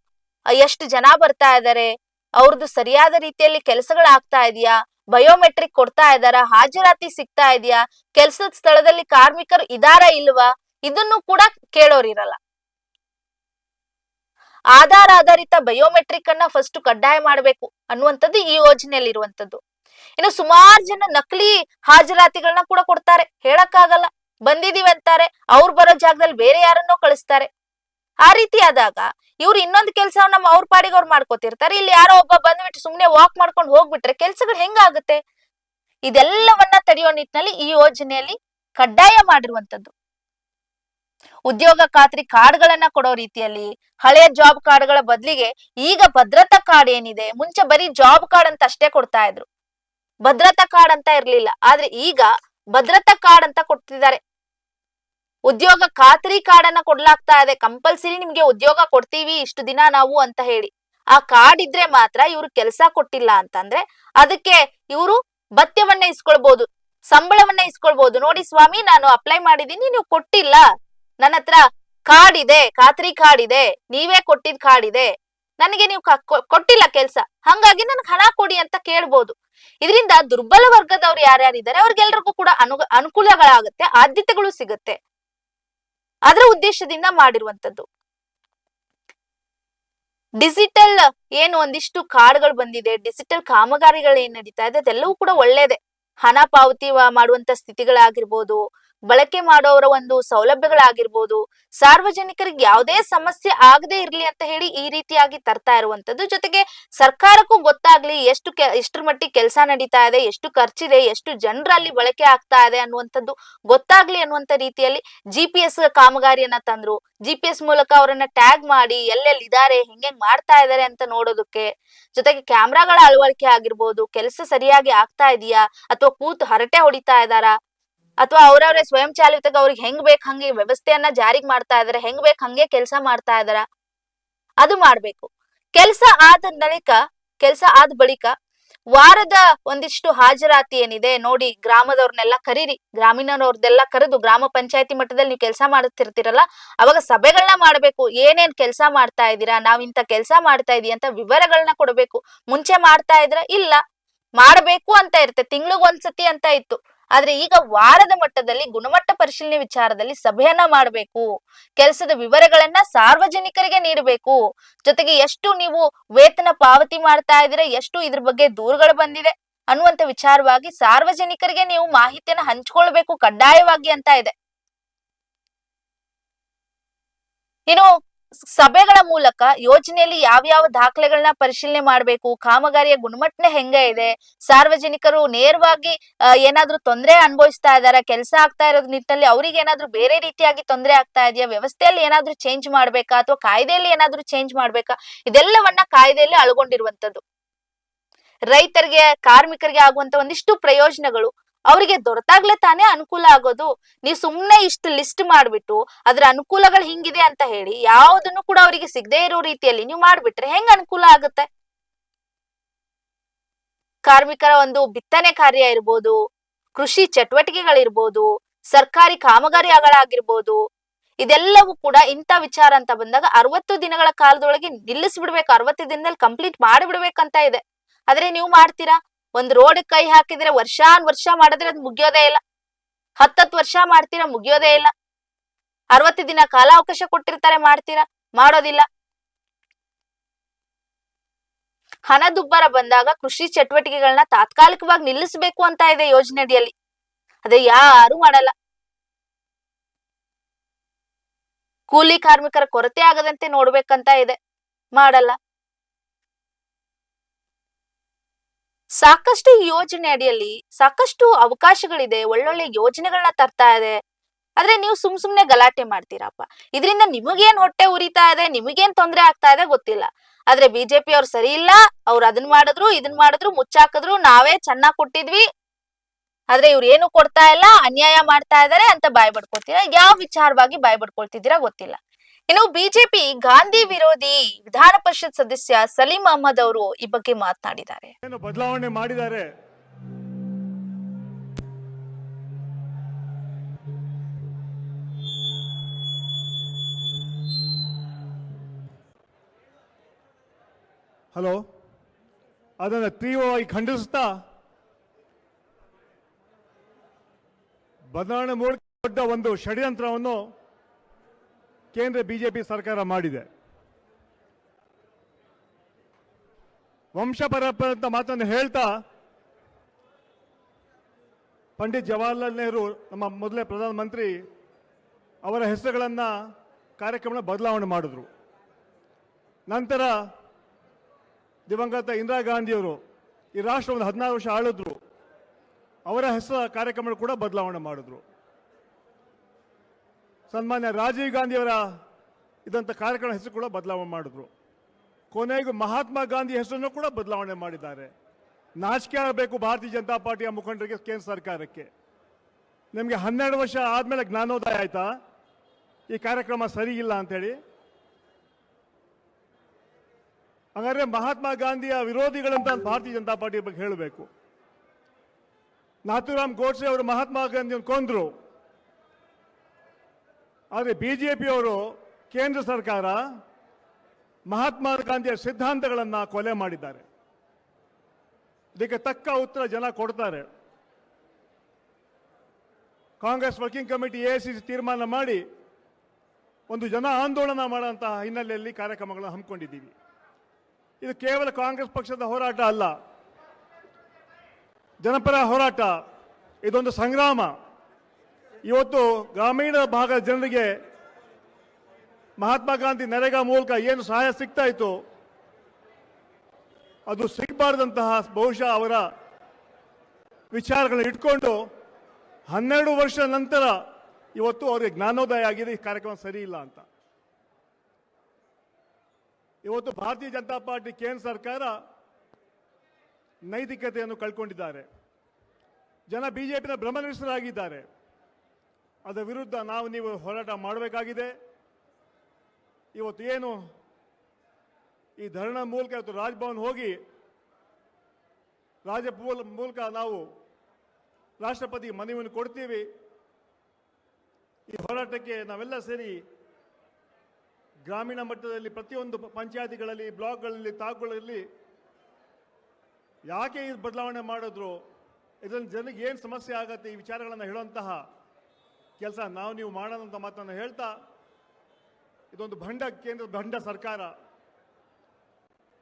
ಎಷ್ಟು ಜನ ಬರ್ತಾ ಇದಾರೆ, ಅವ್ರದ್ದು ಸರಿಯಾದ ರೀತಿಯಲ್ಲಿ ಕೆಲಸಗಳಾಗ್ತಾ ಇದೆಯಾ, ಬಯೋಮೆಟ್ರಿಕ್ ಕೊಡ್ತಾ ಇದಾರ, ಹಾಜರಾತಿ ಸಿಗ್ತಾ ಇದೆಯಾ, ಕೆಲ್ಸದ ಸ್ಥಳದಲ್ಲಿ ಕಾರ್ಮಿಕರು ಇದಾರಾ ಇಲ್ವಾ, ಇದನ್ನು ಕೂಡ ಕೇಳೋರಿರಲ್ಲ. ಆಧಾರಿತ ಬಯೋಮೆಟ್ರಿಕ್ ಅನ್ನ ಫಸ್ಟ್ ಕಡ್ಡಾಯ ಮಾಡ್ಬೇಕು ಅನ್ನುವಂಥದ್ದು ಈ ಯೋಜನೆಯಲ್ಲಿ ಇರುವಂತದ್ದು. ಇನ್ನು ಸುಮಾರು ಜನ ನಕಲಿ ಹಾಜರಾತಿಗಳನ್ನ ಕೂಡ ಕೊಡ್ತಾರೆ, ಹೇಳಕ್ಕಾಗಲ್ಲ, ಬಂದಿದೀವಿ ಅಂತಾರೆ, ಅವ್ರು ಬರೋ ಜಾಗದಲ್ಲಿ ಬೇರೆ ಯಾರನ್ನೋ ಕಳಿಸ್ತಾರೆ. ಆ ರೀತಿ ಆದಾಗ ಇವ್ರು ಇನ್ನೊಂದು ಕೆಲಸವನ್ನ ಅವ್ರ ಪಾಡಿಗೆ ಅವ್ರು ಮಾಡ್ಕೋತಿರ್ತಾರೆ, ಇಲ್ಲಿ ಯಾರೋ ಒಬ್ಬ ಬಂದ್ಬಿಟ್ಟು ಸುಮ್ನೆ ವಾಕ್ ಮಾಡ್ಕೊಂಡು ಹೋಗ್ಬಿಟ್ರೆ ಕೆಲ್ಸಗಳು ಹೆಂಗಾಗುತ್ತೆ? ಇದೆಲ್ಲವನ್ನ ತಡೆಯೋ ನಿಟ್ಟಿನಲ್ಲಿ ಈ ಯೋಜನೆಯಲ್ಲಿ ಕಡ್ಡಾಯ ಮಾಡಿರುವಂತದ್ದು. ಉದ್ಯೋಗ ಖಾತ್ರಿ ಕಾರ್ಡ್ಗಳನ್ನ ಕೊಡೋ ರೀತಿಯಲ್ಲಿ, ಹಳೆಯ ಜಾಬ್ ಕಾರ್ಡ್ಗಳ ಬದಲಿಗೆ ಈಗ ಭದ್ರತಾ ಕಾರ್ಡ್ ಏನಿದೆ, ಮುಂಚೆ ಬರೀ ಜಾಬ್ ಕಾರ್ಡ್ ಅಂತ ಅಷ್ಟೇ ಕೊಡ್ತಾ ಇದ್ರು, ಭದ್ರತಾ ಕಾರ್ಡ್ ಅಂತ ಇರ್ಲಿಲ್ಲ. ಆದ್ರೆ ಈಗ ಭದ್ರತಾ ಕಾರ್ಡ್ ಅಂತ ಕೊಡ್ತಿದ್ದಾರೆ. ಉದ್ಯೋಗ ಖಾತ್ರಿ ಕಾರ್ಡ್ ಅನ್ನ ಕೊಡ್ಲಾಗ್ತಾ ಇದೆ, ಕಂಪಲ್ಸರಿ ನಿಮ್ಗೆ ಉದ್ಯೋಗ ಕೊಡ್ತೀವಿ ಇಷ್ಟು ದಿನ ನಾವು ಅಂತ ಹೇಳಿ. ಆ ಕಾರ್ಡ್ ಇದ್ರೆ ಮಾತ್ರ ಇವ್ರು ಕೆಲಸ ಕೊಟ್ಟಿಲ್ಲ ಅಂತಂದ್ರೆ ಅದಕ್ಕೆ ಇವರು ಭತ್ಯವನ್ನ ಇಸ್ಕೊಳ್ಬಹುದು, ಸಂಬಳವನ್ನ ಇಸ್ಕೊಳ್ಬಹುದು. ನೋಡಿ ಸ್ವಾಮಿ, ನಾನು ಅಪ್ಲೈ ಮಾಡಿದೀನಿ, ನೀವು ಕೊಟ್ಟಿಲ್ಲ, ನನ್ನ ಹತ್ರ ಕಾರ್ಡ್ ಇದೆ, ಖಾತ್ರಿ ಕಾರ್ಡ್ ಇದೆ, ನೀವೇ ಕೊಟ್ಟಿದ್ ಕಾರ್ಡ್ ಇದೆ, ನನಗೆ ನೀವು ಕೊಟ್ಟಿಲ್ಲ ಕೆಲ್ಸ, ಹಂಗಾಗಿ ನನ್ಗೆ ಹಣ ಕೊಡಿ ಅಂತ ಕೇಳ್ಬೋದು. ಇದರಿಂದ ದುರ್ಬಲ ವರ್ಗದವ್ರು ಯಾರ್ಯಾರಿದ್ದಾರೆ ಅವ್ರಿಗೆಲ್ರಿಗೂ ಕೂಡ ಅನುಕೂಲಗಳಾಗುತ್ತೆ, ಆದ್ಯತೆಗಳು ಸಿಗುತ್ತೆ. ಅದರ ಉದ್ದೇಶದಿಂದ ಮಾಡಿರುವಂತದ್ದು. ಡಿಜಿಟಲ್ ಏನು ಒಂದಿಷ್ಟು ಕಾರ್ಡ್ಗಳು ಬಂದಿದೆ, ಡಿಜಿಟಲ್ ಕಾಮಗಾರಿಗಳು ಏನ್ ನಡೀತಾ ಇದೆ ಅದೆಲ್ಲವೂ ಕೂಡ ಒಳ್ಳೇದೆ. ಹಣ ಪಾವತಿ ಮಾಡುವಂತ ಸ್ಥಿತಿಗಳಾಗಿರ್ಬೋದು, ಬಳಕೆ ಮಾಡೋರ ಒಂದು ಸೌಲಭ್ಯಗಳಾಗಿರ್ಬೋದು, ಸಾರ್ವಜನಿಕರಿಗೆ ಯಾವುದೇ ಸಮಸ್ಯೆ ಆಗದೆ ಇರ್ಲಿ ಅಂತ ಹೇಳಿ ಈ ರೀತಿಯಾಗಿ ತರ್ತಾ ಇರುವಂತದ್ದು. ಜೊತೆಗೆ ಸರ್ಕಾರಕ್ಕೂ ಗೊತ್ತಾಗ್ಲಿ ಎಷ್ಟರ ಮಟ್ಟಿಗೆ ಕೆಲಸ ನಡೀತಾ ಇದೆ, ಎಷ್ಟು ಖರ್ಚಿದೆ, ಎಷ್ಟು ಜನರಲ್ಲಿ ಬಳಕೆ ಆಗ್ತಾ ಇದೆ ಅನ್ನುವಂಥದ್ದು ಗೊತ್ತಾಗ್ಲಿ ಅನ್ನುವಂತ ರೀತಿಯಲ್ಲಿ GPS ಕಾಮಗಾರಿಯನ್ನ ತಂದ್ರು. GPS ಮೂಲಕ ಅವರನ್ನ ಟ್ಯಾಗ್ ಮಾಡಿ ಎಲ್ಲೆಲ್ಲಿ ಇದಾರೆ, ಹೆಂಗ್ ಮಾಡ್ತಾ ಇದಾರೆ ಅಂತ ನೋಡೋದಕ್ಕೆ, ಜೊತೆಗೆ ಕ್ಯಾಮ್ರಾಗಳ ಅಳವಡಿಕೆ ಆಗಿರ್ಬೋದು, ಕೆಲಸ ಸರಿಯಾಗಿ ಆಗ್ತಾ ಇದೆಯಾ ಅಥವಾ ಕೂತು ಹರಟೆ ಹೊಡಿತಾ ಇದಾರಾ, ಅಥವಾ ಅವ್ರವ್ರೆ ಸ್ವಯಂ ಚಾಲಿತವಾಗಿ ಅವ್ರಿಗೆ ಹೆಂಗ್ ಬೇಕ್ ಹಂಗೆ ವ್ಯವಸ್ಥೆಯನ್ನ ಜಾರಿಗೆ ಮಾಡ್ತಾ ಇದಾರೆ, ಹೆಂಗ್ ಬೇಕ್ ಹಂಗೆ ಕೆಲಸ ಮಾಡ್ತಾ ಇದಾರ, ಅದು ಮಾಡ್ಬೇಕು. ಕೆಲಸ ಆದ ಬಳಿಕ ವಾರದ ಒಂದಿಷ್ಟು ಹಾಜರಾತಿ ಏನಿದೆ ನೋಡಿ, ಗ್ರಾಮದವ್ರನ್ನೆಲ್ಲ ಕರೀರಿ, ಗ್ರಾಮೀಣನವ್ರದ್ದೆಲ್ಲ ಕರೆದು ಗ್ರಾಮ ಪಂಚಾಯತಿ ಮಟ್ಟದಲ್ಲಿ ನೀವು ಕೆಲಸ ಮಾಡುತ್ತಿರ್ತೀರಲ್ಲ, ಅವಾಗ ಸಭೆಗಳನ್ನ ಮಾಡ್ಬೇಕು. ಏನೇನ್ ಕೆಲಸ ಮಾಡ್ತಾ ಇದ್ದೀರಾ, ನಾವ್ ಇಂಥ ಕೆಲಸ ಮಾಡ್ತಾ ಇದೀವಿ ಅಂತ ವಿವರಗಳನ್ನ ಕೊಡ್ಬೇಕು. ಮುಂಚೆ ಮಾಡ್ತಾ ಇದ್ರ ಇಲ್ಲ, ಮಾಡಬೇಕು ಅಂತ ಇರುತ್ತೆ, ತಿಂಗ್ಳಿಗೊಂದ್ಸತಿ ಅಂತ ಇತ್ತು. ಆದ್ರೆ ಈಗ ವಾರದ ಮಟ್ಟದಲ್ಲಿ ಗುಣಮಟ್ಟ ಪರಿಶೀಲನೆ ವಿಚಾರದಲ್ಲಿ ಸಭೆಯನ್ನ ಮಾಡಬೇಕು. ಕೆಲಸದ ವಿವರಗಳನ್ನ ಸಾರ್ವಜನಿಕರಿಗೆ ನೀಡಬೇಕು. ಜೊತೆಗೆ ಎಷ್ಟು ನೀವು ವೇತನ ಪಾವತಿ ಮಾಡ್ತಾ ಇದ್ದೀರಾ, ಎಷ್ಟು ಇದ್ರ ಬಗ್ಗೆ ದೂರುಗಳು ಬಂದಿದೆ ಅನ್ನುವಂತ ವಿಚಾರವಾಗಿ ಸಾರ್ವಜನಿಕರಿಗೆ ನೀವು ಮಾಹಿತಿಯನ್ನ ಹಂಚ್ಕೊಳ್ಬೇಕು ಕಡ್ಡಾಯವಾಗಿ ಅಂತ ಇದೆ. ಇನ್ನು ಸಭೆಗಳ ಮೂಲಕ ಯೋಜನೆಯಲ್ಲಿ ಯಾವ್ಯಾವ ದಾಖಲೆಗಳನ್ನ ಪರಿಶೀಲನೆ ಮಾಡಬೇಕು, ಕಾಮಗಾರಿಯ ಗುಣಮಟ್ಟ ಹೆಂಗ ಇದೆ, ಸಾರ್ವಜನಿಕರು ನೇರವಾಗಿ ಏನಾದ್ರೂ ತೊಂದರೆ ಅನುಭವಿಸ್ತಾ ಇದಾರ, ಕೆಲಸ ಆಗ್ತಾ ಇರೋದ್ ನಿಟ್ಟಿನಲ್ಲಿ ಅವ್ರಿಗೆ ಏನಾದ್ರೂ ಬೇರೆ ರೀತಿಯಾಗಿ ತೊಂದರೆ ಆಗ್ತಾ ಇದೆಯಾ, ವ್ಯವಸ್ಥೆಯಲ್ಲಿ ಏನಾದ್ರೂ ಚೇಂಜ್ ಮಾಡ್ಬೇಕಾ ಅಥವಾ ಕಾಯ್ದೆಯಲ್ಲಿ ಏನಾದ್ರೂ ಚೇಂಜ್ ಮಾಡ್ಬೇಕಾ, ಇದೆಲ್ಲವನ್ನ ಕಾಯ್ದೆಯಲ್ಲಿ ಅಳಗೊಂಡಿರುವಂತದ್ದು. ರೈತರಿಗೆ, ಕಾರ್ಮಿಕರಿಗೆ ಆಗುವಂತ ಒಂದಿಷ್ಟು ಪ್ರಯೋಜನಗಳು ಅವರಿಗೆ ದೊರೆತಾಗ್ಲೇ ತಾನೇ ಅನುಕೂಲ ಆಗೋದು. ನೀವು ಸುಮ್ನೆ ಇಷ್ಟು ಲಿಸ್ಟ್ ಮಾಡ್ಬಿಟ್ಟು ಅದ್ರ ಅನುಕೂಲಗಳು ಹಿಂಗಿದೆ ಅಂತ ಹೇಳಿ ಯಾವುದನ್ನು ಕೂಡ ಅವರಿಗೆ ಸಿಗದೆ ಇರೋ ರೀತಿಯಲ್ಲಿ ನೀವು ಮಾಡ್ಬಿಟ್ರೆ ಹೆಂಗ್ ಅನುಕೂಲ ಆಗುತ್ತೆ? ಕಾರ್ಮಿಕರ ಒಂದು ಬಿತ್ತನೆ ಕಾರ್ಯ ಇರ್ಬೋದು, ಕೃಷಿ ಚಟುವಟಿಕೆಗಳಿರ್ಬೋದು, ಸರ್ಕಾರಿ ಕಾಮಗಾರಿಗಳಾಗಿರ್ಬೋದು, ಇದೆಲ್ಲವೂ ಕೂಡ ಇಂಥ ವಿಚಾರ ಅಂತ ಬಂದಾಗ 60 ದಿನಗಳ ಕಾಲದೊಳಗೆ ನಿಲ್ಲಿಸ್ಬಿಡ್ಬೇಕು, 60 ದಿನದಲ್ಲಿ ಕಂಪ್ಲೀಟ್ ಮಾಡಿಬಿಡ್ಬೇಕಂತ ಇದೆ. ಆದ್ರೆ ನೀವು ಮಾಡ್ತೀರಾ? ಒಂದ್ ರೋಡ್ ಕೈ ಹಾಕಿದ್ರೆ ವರ್ಷ ಮಾಡಿದ್ರೆ ಅದು ಮುಗಿಯೋದೇ ಇಲ್ಲ. 10 ವರ್ಷ ಮಾಡ್ತೀರಾ, ಮುಗಿಯೋದೇ ಇಲ್ಲ. 60 ದಿನ ಕಾಲಾವಕಾಶ ಕೊಟ್ಟಿರ್ತಾರೆ, ಮಾಡ್ತೀರಾ? ಮಾಡೋದಿಲ್ಲ. ಹಣದುಬ್ಬರ ಬಂದಾಗ ಕೃಷಿ ಚಟುವಟಿಕೆಗಳನ್ನ ತಾತ್ಕಾಲಿಕವಾಗಿ ನಿಲ್ಲಿಸಬೇಕು ಅಂತ ಇದೆ ಯೋಜನೆ ಅಡಿಯಲ್ಲಿ. ಅದೇ ಯಾರು ಮಾಡಲ್ಲ. ಕೂಲಿ ಕಾರ್ಮಿಕರ ಕೊರತೆ ಆಗದಂತೆ ನೋಡ್ಬೇಕಂತ ಇದೆ, ಮಾಡಲ್ಲ. ಸಾಕಷ್ಟು ಈ ಯೋಜನೆ ಅಡಿಯಲ್ಲಿ ಸಾಕಷ್ಟು ಅವಕಾಶಗಳಿದೆ, ಒಳ್ಳೊಳ್ಳೆ ಯೋಜನೆಗಳನ್ನ ತರ್ತಾ ಇದೆ. ಆದ್ರೆ ನೀವು ಸುಮ್ನೆ ಗಲಾಟೆ ಮಾಡ್ತೀರಪ್ಪ. ಇದರಿಂದ ನಿಮಗೇನ್ ಹೊಟ್ಟೆ ಉರಿತಾ ಇದೆ, ನಿಮಗೇನ್ ತೊಂದರೆ ಆಗ್ತಾ ಇದೆ ಗೊತ್ತಿಲ್ಲ. ಆದ್ರೆ ಬಿಜೆಪಿ ಅವ್ರು ಸರಿ ಇಲ್ಲ, ಅವ್ರು ಅದನ್ ಮಾಡಿದ್ರು ಇದನ್ ಮಾಡಿದ್ರು, ಮುಚ್ಚಾಕಿದ್ರು, ನಾವೇ ಚೆನ್ನಾಗ್ ಕೊಟ್ಟಿದ್ವಿ, ಆದ್ರೆ ಇವ್ರು ಏನು ಕೊಡ್ತಾ ಇಲ್ಲ, ಅನ್ಯಾಯ ಮಾಡ್ತಾ ಇದಾರೆ ಅಂತ ಬಾಯ್ ಬಡ್ಕೊತೀರಾ. ಯಾವ ವಿಚಾರವಾಗಿ ಬಾಯ್ ಬಡ್ಕೊಳ್ತಿದ್ದೀರಾ ಗೊತ್ತಿಲ್ಲ. ಇನ್ನು ಬಿಜೆಪಿ ಗಾಂಧಿ ವಿರೋಧಿ ವಿಧಾನ ಪರಿಷತ್ ಸದಸ್ಯ ಸಲೀಂ ಅಹಮದ್ ಅವರು ಈ ಬಗ್ಗೆ ಮಾತನಾಡಿದ್ದಾರೆ. ಏನು ಬದಲಾವಣೆ ಮಾಡಿದ್ದಾರೆ? ಹಲೋ, ಅದನ್ನು ತೀವ್ರವಾಗಿ ಖಂಡಿಸುತ್ತಾ ಬದಲಾವಣೆ ಮೂಲಕ ದೊಡ್ಡ ಒಂದು ಷಡ್ಯಂತ್ರವನ್ನು ಕೇಂದ್ರ ಬಿಜೆಪಿ ಸರ್ಕಾರ ಮಾಡಿದೆ. ವಂಶಪರಂಪರೆ ಅಂತ ಮಾತನ್ನು ಹೇಳ್ತಾ ಪಂಡಿತ್ ಜವಾಹರ್ಲಾಲ್ ನೆಹರು, ನಮ್ಮ ಮೊದಲೇ ಪ್ರಧಾನಮಂತ್ರಿ, ಅವರ ಹೆಸರುಗಳನ್ನು ಕಾರ್ಯಕ್ರಮ ಬದಲಾವಣೆ ಮಾಡಿದ್ರು. ನಂತರ ದಿವಂಗತ ಇಂದಿರಾ ಗಾಂಧಿಯವರು ಈ ರಾಷ್ಟ್ರವನ್ನು 16 ವರ್ಷ ಆಳಿದ್ರು, ಅವರ ಹೆಸರ ಕಾರ್ಯಕ್ರಮ ಕೂಡ ಬದಲಾವಣೆ ಮಾಡಿದ್ರು. ಸನ್ಮಾನ್ಯ ರಾಜೀವ್ ಗಾಂಧಿಯವರ ಇದಂಥ ಕಾರ್ಯಕ್ರಮ ಹೆಸರು ಕೂಡ ಬದಲಾವಣೆ ಮಾಡಿದ್ರು. ಕೊನೆಗೂ ಮಹಾತ್ಮ ಗಾಂಧಿ ಹೆಸರನ್ನು ಕೂಡ ಬದಲಾವಣೆ ಮಾಡಿದ್ದಾರೆ. ನಾಚಿಕೆ ಆಗಬೇಕು ಭಾರತೀಯ ಜನತಾ ಪಾರ್ಟಿಯ ಮುಖಂಡರಿಗೆ, ಕೇಂದ್ರ ಸರ್ಕಾರಕ್ಕೆ. ನಿಮಗೆ 12 ವರ್ಷ ಆದಮೇಲೆ ಜ್ಞಾನೋದಯ ಆಯ್ತಾ ಈ ಕಾರ್ಯಕ್ರಮ ಸರಿ ಇಲ್ಲ ಅಂತೇಳಿ? ಹಾಗಾದ್ರೆ ಮಹಾತ್ಮ ಗಾಂಧಿಯ ವಿರೋಧಿಗಳಂತ ಭಾರತೀಯ ಜನತಾ ಪಾರ್ಟಿ ಬಗ್ಗೆ ಹೇಳಬೇಕು. ನಾಥೂರಾಮ್ ಗೋಡ್ಸೆ ಅವರು ಮಹಾತ್ಮ ಗಾಂಧಿಯನ್ನು ಕೊಂದ್ರು, ಆದರೆ ಬಿಜೆಪಿಯವರು, ಕೇಂದ್ರ ಸರ್ಕಾರ ಮಹಾತ್ಮ ಗಾಂಧಿಯ ಸಿದ್ಧಾಂತಗಳನ್ನು ಕೊಲೆ ಮಾಡಿದ್ದಾರೆ. ಇದಕ್ಕೆ ತಕ್ಕ ಉತ್ತರ ಜನ ಕೊಡ್ತಾರೆ. ಕಾಂಗ್ರೆಸ್ ವರ್ಕಿಂಗ್ ಕಮಿಟಿ ಎಐಸಿಸಿ ತೀರ್ಮಾನ ಮಾಡಿ ಒಂದು ಜನ ಆಂದೋಲನ ಮಾಡುವಂತಹ ಹಿನ್ನೆಲೆಯಲ್ಲಿ ಕಾರ್ಯಕ್ರಮಗಳನ್ನು ಹಮ್ಮಿಕೊಂಡಿದ್ದೀವಿ. ಇದು ಕೇವಲ ಕಾಂಗ್ರೆಸ್ ಪಕ್ಷದ ಹೋರಾಟ ಅಲ್ಲ, ಜನಪರ ಹೋರಾಟ, ಇದೊಂದು ಸಂಗ್ರಾಮ. ಇವತ್ತು ಗ್ರಾಮೀಣ ಭಾಗದ ಜನರಿಗೆ ಮಹಾತ್ಮ ಗಾಂಧಿ ನರೇಗಾ ಮೂಲಕ ಏನು ಸಹಾಯ ಸಿಗ್ತಾ ಇತ್ತು, ಅದು ಸಿಗಬಾರ್ದಂತಹ ಬಹುಶಃ ಅವರ ವಿಚಾರಗಳನ್ನ ಇಟ್ಕೊಂಡು 12 ವರ್ಷ ನಂತರ ಇವತ್ತು ಅವರಿಗೆ ಜ್ಞಾನೋದಯ ಆಗಿದೆ, ಈ ಕಾರ್ಯಕ್ರಮ ಸರಿ ಇಲ್ಲ ಅಂತ. ಇವತ್ತು ಭಾರತೀಯ ಜನತಾ ಪಾರ್ಟಿ, ಕೇಂದ್ರ ಸರ್ಕಾರ ನೈತಿಕತೆಯನ್ನು ಕಳ್ಕೊಂಡಿದ್ದಾರೆ. ಜನ ಬಿಜೆಪಿನ ಭ್ರಮನಿರಸರಾಗಿದ್ದಾರೆ. ಅದರ ವಿರುದ್ಧ ನೀವು ಹೋರಾಟ ಮಾಡಬೇಕಾಗಿದೆ. ಇವತ್ತು ಏನು ಈ ಧರಣ ಮೂಲಕ ಇವತ್ತು ರಾಜಭವನ್ ಹೋಗಿ ಮೂಲಕ ನಾವು ರಾಷ್ಟ್ರಪತಿಗೆ ಮನವಿಯನ್ನು ಕೊಡ್ತೀವಿ. ಈ ಹೋರಾಟಕ್ಕೆ ನಾವೆಲ್ಲ ಸೇರಿ ಗ್ರಾಮೀಣ ಮಟ್ಟದಲ್ಲಿ ಪ್ರತಿಯೊಂದು ಪಂಚಾಯತಿಗಳಲ್ಲಿ, ಬ್ಲಾಕ್ಗಳಲ್ಲಿ, ತಾಲೂಕುಗಳಲ್ಲಿ ಯಾಕೆ ಈ ಬದಲಾವಣೆ ಮಾಡಿದ್ರು, ಇದರಲ್ಲಿ ಜನರಿಗೆ ಏನು ಸಮಸ್ಯೆ ಆಗತ್ತೆ, ಈ ವಿಚಾರಗಳನ್ನು ಹೇಳುವಂತಹ ಕೆಲಸ ನೀವು ಮಾಡೋಣ ಅಂತ ಮಾತನ್ನು ಹೇಳ್ತಾ, ಇದೊಂದು ಭಂಡ ಸರ್ಕಾರ,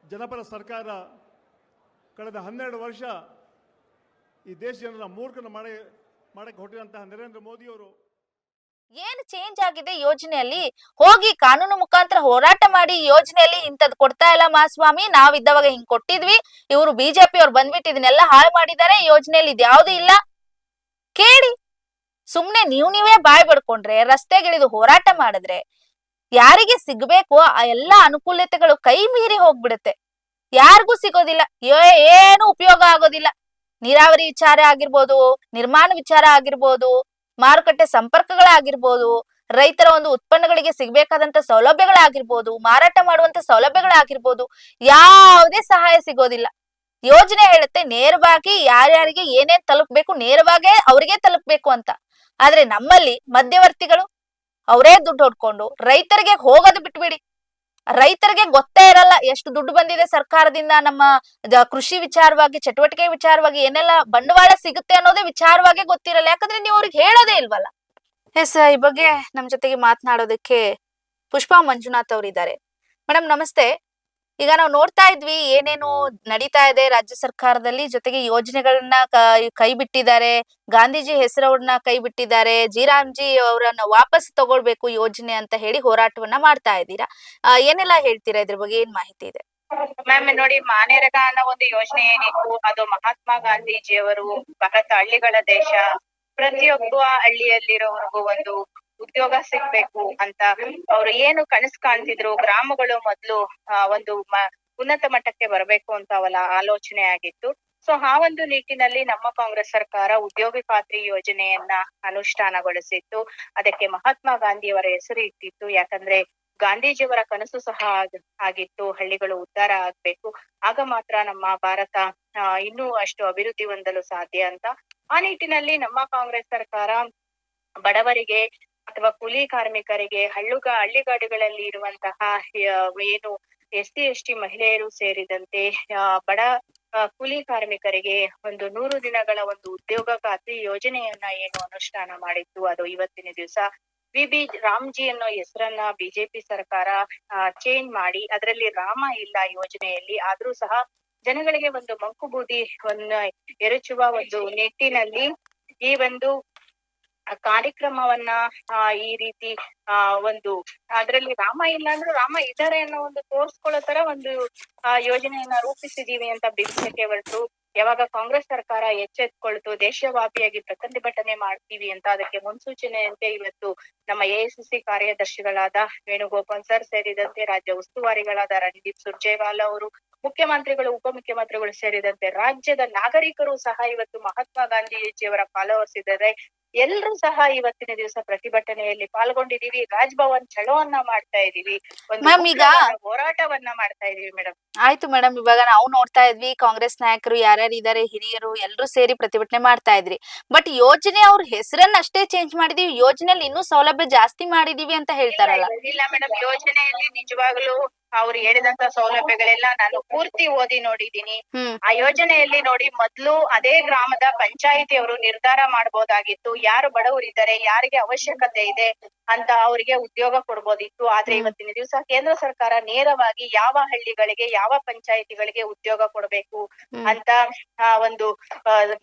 ಜನಪರ ಸರ್ಕಾರ. ಕಳೆದ 12 ವರ್ಷ ಈ ದೇಶ ಜನರ ಮೂರ್ಖನ ಮಾಡಕ್ಕೆ ಹೊರಟಿರುವಂತಹ ನರೇಂದ್ರ ಮೋದಿಯವರು ಏನು ಚೇಂಜ್ ಆಗಿದೆ ಯೋಜನೆಯಲ್ಲಿ? ಹೋಗಿ ಕಾನೂನು ಮುಖಾಂತರ ಹೋರಾಟ ಮಾಡಿ ಯೋಜನೆಯಲ್ಲಿ ಇಂಥದ್ದು ಕೊಡ್ತಾ ಇಲ್ಲ ಮಹಾಸ್ವಾಮಿ, ನಾವಿದ್ದವಾಗ ಹಿಂಗ್ ಕೊಟ್ಟಿದ್ವಿ, ಇವರು ಬಿಜೆಪಿ ಅವ್ರು ಬಂದ್ಬಿಟ್ಟು ಇದನ್ನೆಲ್ಲ ಹಾಳು ಮಾಡಿದ್ದಾರೆ, ಯೋಜನೆಯಲ್ಲಿ ಇದ್ಯಾವುದು ಇಲ್ಲ ಕೇಳಿ. ಸುಮ್ನೆ ನೀವೇ ಬಾಯ್ ಬಡ್ಕೊಂಡ್ರೆ, ರಸ್ತೆಗಿಳಿದು ಹೋರಾಟ ಮಾಡಿದ್ರೆ ಯಾರಿಗೆ ಸಿಗ್ಬೇಕು ಆ ಎಲ್ಲಾ ಅನುಕೂಲತೆಗಳು ಕೈ ಮೀರಿ ಹೋಗ್ಬಿಡುತ್ತೆ, ಯಾರಿಗೂ ಸಿಗೋದಿಲ್ಲ, ಏನು ಉಪಯೋಗ ಆಗೋದಿಲ್ಲ. ನೀರಾವರಿ ವಿಚಾರ ಆಗಿರ್ಬೋದು, ನಿರ್ಮಾಣ ವಿಚಾರ ಆಗಿರ್ಬೋದು, ಮಾರುಕಟ್ಟೆ ಸಂಪರ್ಕಗಳಾಗಿರ್ಬೋದು, ರೈತರ ಒಂದು ಉತ್ಪನ್ನಗಳಿಗೆ ಸಿಗ್ಬೇಕಾದಂತ ಸೌಲಭ್ಯಗಳಾಗಿರ್ಬೋದು, ಮಾರಾಟ ಮಾಡುವಂತ ಸೌಲಭ್ಯಗಳಾಗಿರ್ಬೋದು, ಯಾವುದೇ ಸಹಾಯ ಸಿಗೋದಿಲ್ಲ. ಯೋಜನೆ ಹೇಳುತ್ತೆ ನೇರವಾಗಿ ಯಾರ್ಯಾರಿಗೆ ಏನೇನ್ ತಲುಪಬೇಕು ನೇರವಾಗಿ ಅವರಿಗೆ ತಲುಪಬೇಕು ಅಂತ. ಆದ್ರೆ ನಮ್ಮಲ್ಲಿ ಮಧ್ಯವರ್ತಿಗಳು ಅವರೇ ದುಡ್ಡು ಹೊಡ್ಕೊಂಡು ರೈತರಿಗೆ ಹೋಗೋದು ಬಿಟ್ಬಿಡಿ. ರೈತರಿಗೆ ಗೊತ್ತೇ ಇರಲ್ಲ ಎಷ್ಟು ದುಡ್ಡು ಬಂದಿದೆ ಸರ್ಕಾರದಿಂದ, ನಮ್ಮ ಕೃಷಿ ವಿಚಾರವಾಗಿ, ಚಟುವಟಿಕೆ ವಿಚಾರವಾಗಿ ಏನೆಲ್ಲ ಬಂಡವಾಳ ಸಿಗುತ್ತೆ ಅನ್ನೋದೇ ವಿಚಾರವಾಗಿ ಗೊತ್ತಿರಲ್ಲ. ಯಾಕಂದ್ರೆ ನೀವು ಅವ್ರಿಗೆ ಹೇಳೋದೇ ಇಲ್ವಲ್ಲ. ಎಸ್, ಈ ಬಗ್ಗೆ ನಮ್ ಜೊತೆಗೆ ಮಾತನಾಡೋದಕ್ಕೆ ಪುಷ್ಪಾ ಮಂಜುನಾಥ್ ಅವರಿದ್ದಾರೆ. ಮೇಡಮ್ ನಮಸ್ತೆ. ಈಗ ನಾವು ನೋಡ್ತಾ ಇದ್ವಿ ಏನೇನು ನಡೀತಾ ಇದೆ ರಾಜ್ಯ ಸರ್ಕಾರದಲ್ಲಿ, ಜೊತೆಗೆ ಯೋಜನೆಗಳನ್ನ ಕೈ ಬಿಟ್ಟಿದ್ದಾರೆ, ಗಾಂಧೀಜಿ ಹೆಸರವ್ರನ್ನ ಕೈ ಬಿಟ್ಟಿದ್ದಾರೆ, ಜಿ ಅವರನ್ನ ವಾಪಸ್ ತಗೊಳ್ಬೇಕು ಯೋಜನೆ ಅಂತ ಹೇಳಿ ಹೋರಾಟವನ್ನ ಮಾಡ್ತಾ ಇದ್ದೀರಾ. ಏನೆಲ್ಲ ಹೇಳ್ತೀರಾ ಇದ್ರ ಬಗ್ಗೆ, ಏನ್ ಮಾಹಿತಿ ಇದೆ? ಮ್ಯಾಮ್ ನೋಡಿ, ಮಾನೇರಗ ಅನ್ನೋ ಒಂದು ಯೋಜನೆ ಏನಿತ್ತು, ಅದು ಮಹಾತ್ಮ ಗಾಂಧೀಜಿಯವರು ಭಾರತ ಹಳ್ಳಿಗಳ ದೇಶ, ಪ್ರತಿಯೊಬ್ಬ ಹಳ್ಳಿಯಲ್ಲಿರೋರ್ಗು ಒಂದು ಉದ್ಯೋಗ ಸಿಗ್ಬೇಕು ಅಂತ ಅವ್ರು ಏನು ಕನಸು ಕಾಣ್ತಿದ್ರು, ಗ್ರಾಮಗಳು ಮೊದ್ಲು ಒಂದು ಉನ್ನತ ಮಟ್ಟಕ್ಕೆ ಬರಬೇಕು ಅಂತ ಅವಲ ಆಲೋಚನೆ ಆಗಿತ್ತು. ಸೊ ಆ ಒಂದು ನಿಟ್ಟಿನಲ್ಲಿ ನಮ್ಮ ಕಾಂಗ್ರೆಸ್ ಸರ್ಕಾರ ಉದ್ಯೋಗ ಖಾತ್ರಿ ಯೋಜನೆಯನ್ನ ಅನುಷ್ಠಾನಗೊಳಿಸಿತ್ತು. ಅದಕ್ಕೆ ಮಹಾತ್ಮ ಗಾಂಧಿಯವರ ಹೆಸರು ಇಟ್ಟಿತ್ತು. ಯಾಕಂದ್ರೆ ಗಾಂಧೀಜಿಯವರ ಕನಸು ಸಹ ಆಗಿತ್ತು, ಹಳ್ಳಿಗಳು ಉದ್ಧಾರ ಆಗ್ಬೇಕು, ಆಗ ಮಾತ್ರ ನಮ್ಮ ಭಾರತ ಇನ್ನೂ ಅಷ್ಟು ಅಭಿವೃದ್ಧಿ ಹೊಂದಲು ಸಾಧ್ಯ ಅಂತ. ಆ ನಿಟ್ಟಿನಲ್ಲಿ ನಮ್ಮ ಕಾಂಗ್ರೆಸ್ ಸರ್ಕಾರ ಬಡವರಿಗೆ ಅಥವಾ ಕೂಲಿ ಕಾರ್ಮಿಕರಿಗೆ, ಹಳ್ಳಿಗಾಡುಗಳಲ್ಲಿ ಇರುವಂತಹ ಏನು SC/ST ಮಹಿಳೆಯರು ಸೇರಿದಂತೆ ಬಡ ಕೂಲಿ ಕಾರ್ಮಿಕರಿಗೆ ಒಂದು 100 ದಿನಗಳ ಒಂದು ಉದ್ಯೋಗ ಖಾತ್ರಿ ಯೋಜನೆಯನ್ನ ಏನು ಅನುಷ್ಠಾನ ಮಾಡಿತ್ತು, ಅದು ಇವತ್ತಿನ ದಿವಸ VB ರಾಮ್ಜಿ ಅನ್ನೋ ಹೆಸರನ್ನ ಬಿಜೆಪಿ ಸರ್ಕಾರ ಚೇಂಜ್ ಮಾಡಿ, ಅದರಲ್ಲಿ ರಾಮ ಇಲ್ಲ ಯೋಜನೆಯಲ್ಲಿ, ಆದ್ರೂ ಸಹ ಜನಗಳಿಗೆ ಒಂದು ಮಂಕು ಬೂದಿಯನ್ನ ಎರಚುವ ಒಂದು ನಿಟ್ಟಿನಲ್ಲಿ ಈ ಒಂದು ಕಾರ್ಯಕ್ರಮವನ್ನ ಈ ರೀತಿ ಒಂದು ಅದ್ರಲ್ಲಿ ರಾಮ ಇಲ್ಲ ಅಂದ್ರೂ ರಾಮ ಇದ್ದಾರೆ ಅನ್ನೋ ಒಂದು ತೋರ್ಸ್ಕೊಳ್ಳೋ ತರ ಒಂದು ಯೋಜನೆಯನ್ನ ರೂಪಿಸಿದೀವಿ ಅಂತ ಬಿಂಬಿಸಕ್ಕೆ ಹೊರಟು. ಯಾವಾಗ ಕಾಂಗ್ರೆಸ್ ಸರ್ಕಾರ ಎಚ್ಚೆತ್ಕೊಳ್ತು, ದೇಶವ್ಯಾಪಿಯಾಗಿ ಪ್ರತಿಭಟನೆ ಮಾಡ್ತೀವಿ ಅಂತ, ಅದಕ್ಕೆ ಮುನ್ಸೂಚನೆಯಂತೆ ಇವತ್ತು ನಮ್ಮ AICC ಕಾರ್ಯದರ್ಶಿಗಳಾದ ವೇಣುಗೋಪಾಲ್ ಸರ್ ಸೇರಿದಂತೆ ರಾಜ್ಯ ಉಸ್ತುವಾರಿಗಳಾದ ರಣದೀಪ್ ಸುರ್ಜೇವಾಲಾ ಅವರು, ಮುಖ್ಯಮಂತ್ರಿಗಳು, ಉಪಮುಖ್ಯಮಂತ್ರಿಗಳು ಸೇರಿದಂತೆ ರಾಜ್ಯದ ನಾಗರಿಕರು ಸಹ ಇವತ್ತು ಮಹಾತ್ಮ ಗಾಂಧೀಜಿಯವರ ಫಾಲೋವರ್ಸ್ ಇದ್ದಾರೆ. ಎಲ್ರೂ ಸಹ ಇವತ್ತಿನ ದಿವಸ ಪ್ರತಿಭಟನೆಯಲ್ಲಿ ಪಾಲ್ಗೊಂಡಿದೀವಿ, ರಾಜ್ಭವನ್ ಚಳೋವನ್ನ ಮಾಡ್ತಾ ಇದೀವಿ, ಒಂದು ಹೋರಾಟವನ್ನ ಮಾಡ್ತಾ ಇದೀವಿ ಮೇಡಮ್. ಆಯ್ತು ಮೇಡಮ್, ಇವಾಗ ನಾವು ನೋಡ್ತಾ ಇದ್ವಿ ಕಾಂಗ್ರೆಸ್ ನಾಯಕರು ಯಾರ್ಯಾರು ಇದಾರೆ, ಹಿರಿಯರು ಎಲ್ಲರೂ ಸೇರಿ ಪ್ರತಿಭಟನೆ ಮಾಡ್ತಾ ಇದ್ರಿ. ಬಟ್ ಯೋಜನೆ ಅವ್ರ ಹೆಸರನ್ನ ಅಷ್ಟೇ ಚೇಂಜ್ ಮಾಡಿದೀವಿ, ಯೋಜನೆಯಲ್ಲಿ ಇನ್ನೂ ಸೌಲಭ್ಯ ಜಾಸ್ತಿ ಮಾಡಿದೀವಿ ಅಂತ ಹೇಳ್ತಾರಲ್ಲ. ಇಲ್ಲ ಮೇಡಮ್, ಯೋಜನೆಯಲ್ಲಿ ನಿಜವಾಗ್ಲೂ ಅವ್ರು ಹೇಳಿದಂತ ಸೌಲಭ್ಯಗಳೆಲ್ಲ ನಾನು ಪೂರ್ತಿ ಓದಿ ನೋಡಿದೀನಿ. ಆ ಯೋಜನೆಯಲ್ಲಿ ನೋಡಿ, ಮೊದ್ಲು ಅದೇ ಗ್ರಾಮದ ಪಂಚಾಯಿತಿಯವರು ನಿರ್ಧಾರ ಮಾಡಬಹುದಾಗಿತ್ತು, ಯಾರು ಬಡವರಿದ್ದಾರೆ, ಯಾರಿಗೆ ಅವಶ್ಯಕತೆ ಇದೆ ಅಂತ ಅವರಿಗೆ ಉದ್ಯೋಗ ಕೊಡ್ಬೋದಿತ್ತು. ಆದ್ರೆ ಇವತ್ತಿನ ದಿವಸ ಕೇಂದ್ರ ಸರ್ಕಾರ ನೇರವಾಗಿ ಯಾವ ಹಳ್ಳಿಗಳಿಗೆ, ಯಾವ ಪಂಚಾಯಿತಿಗಳಿಗೆ ಉದ್ಯೋಗ ಕೊಡ್ಬೇಕು ಅಂತ ಒಂದು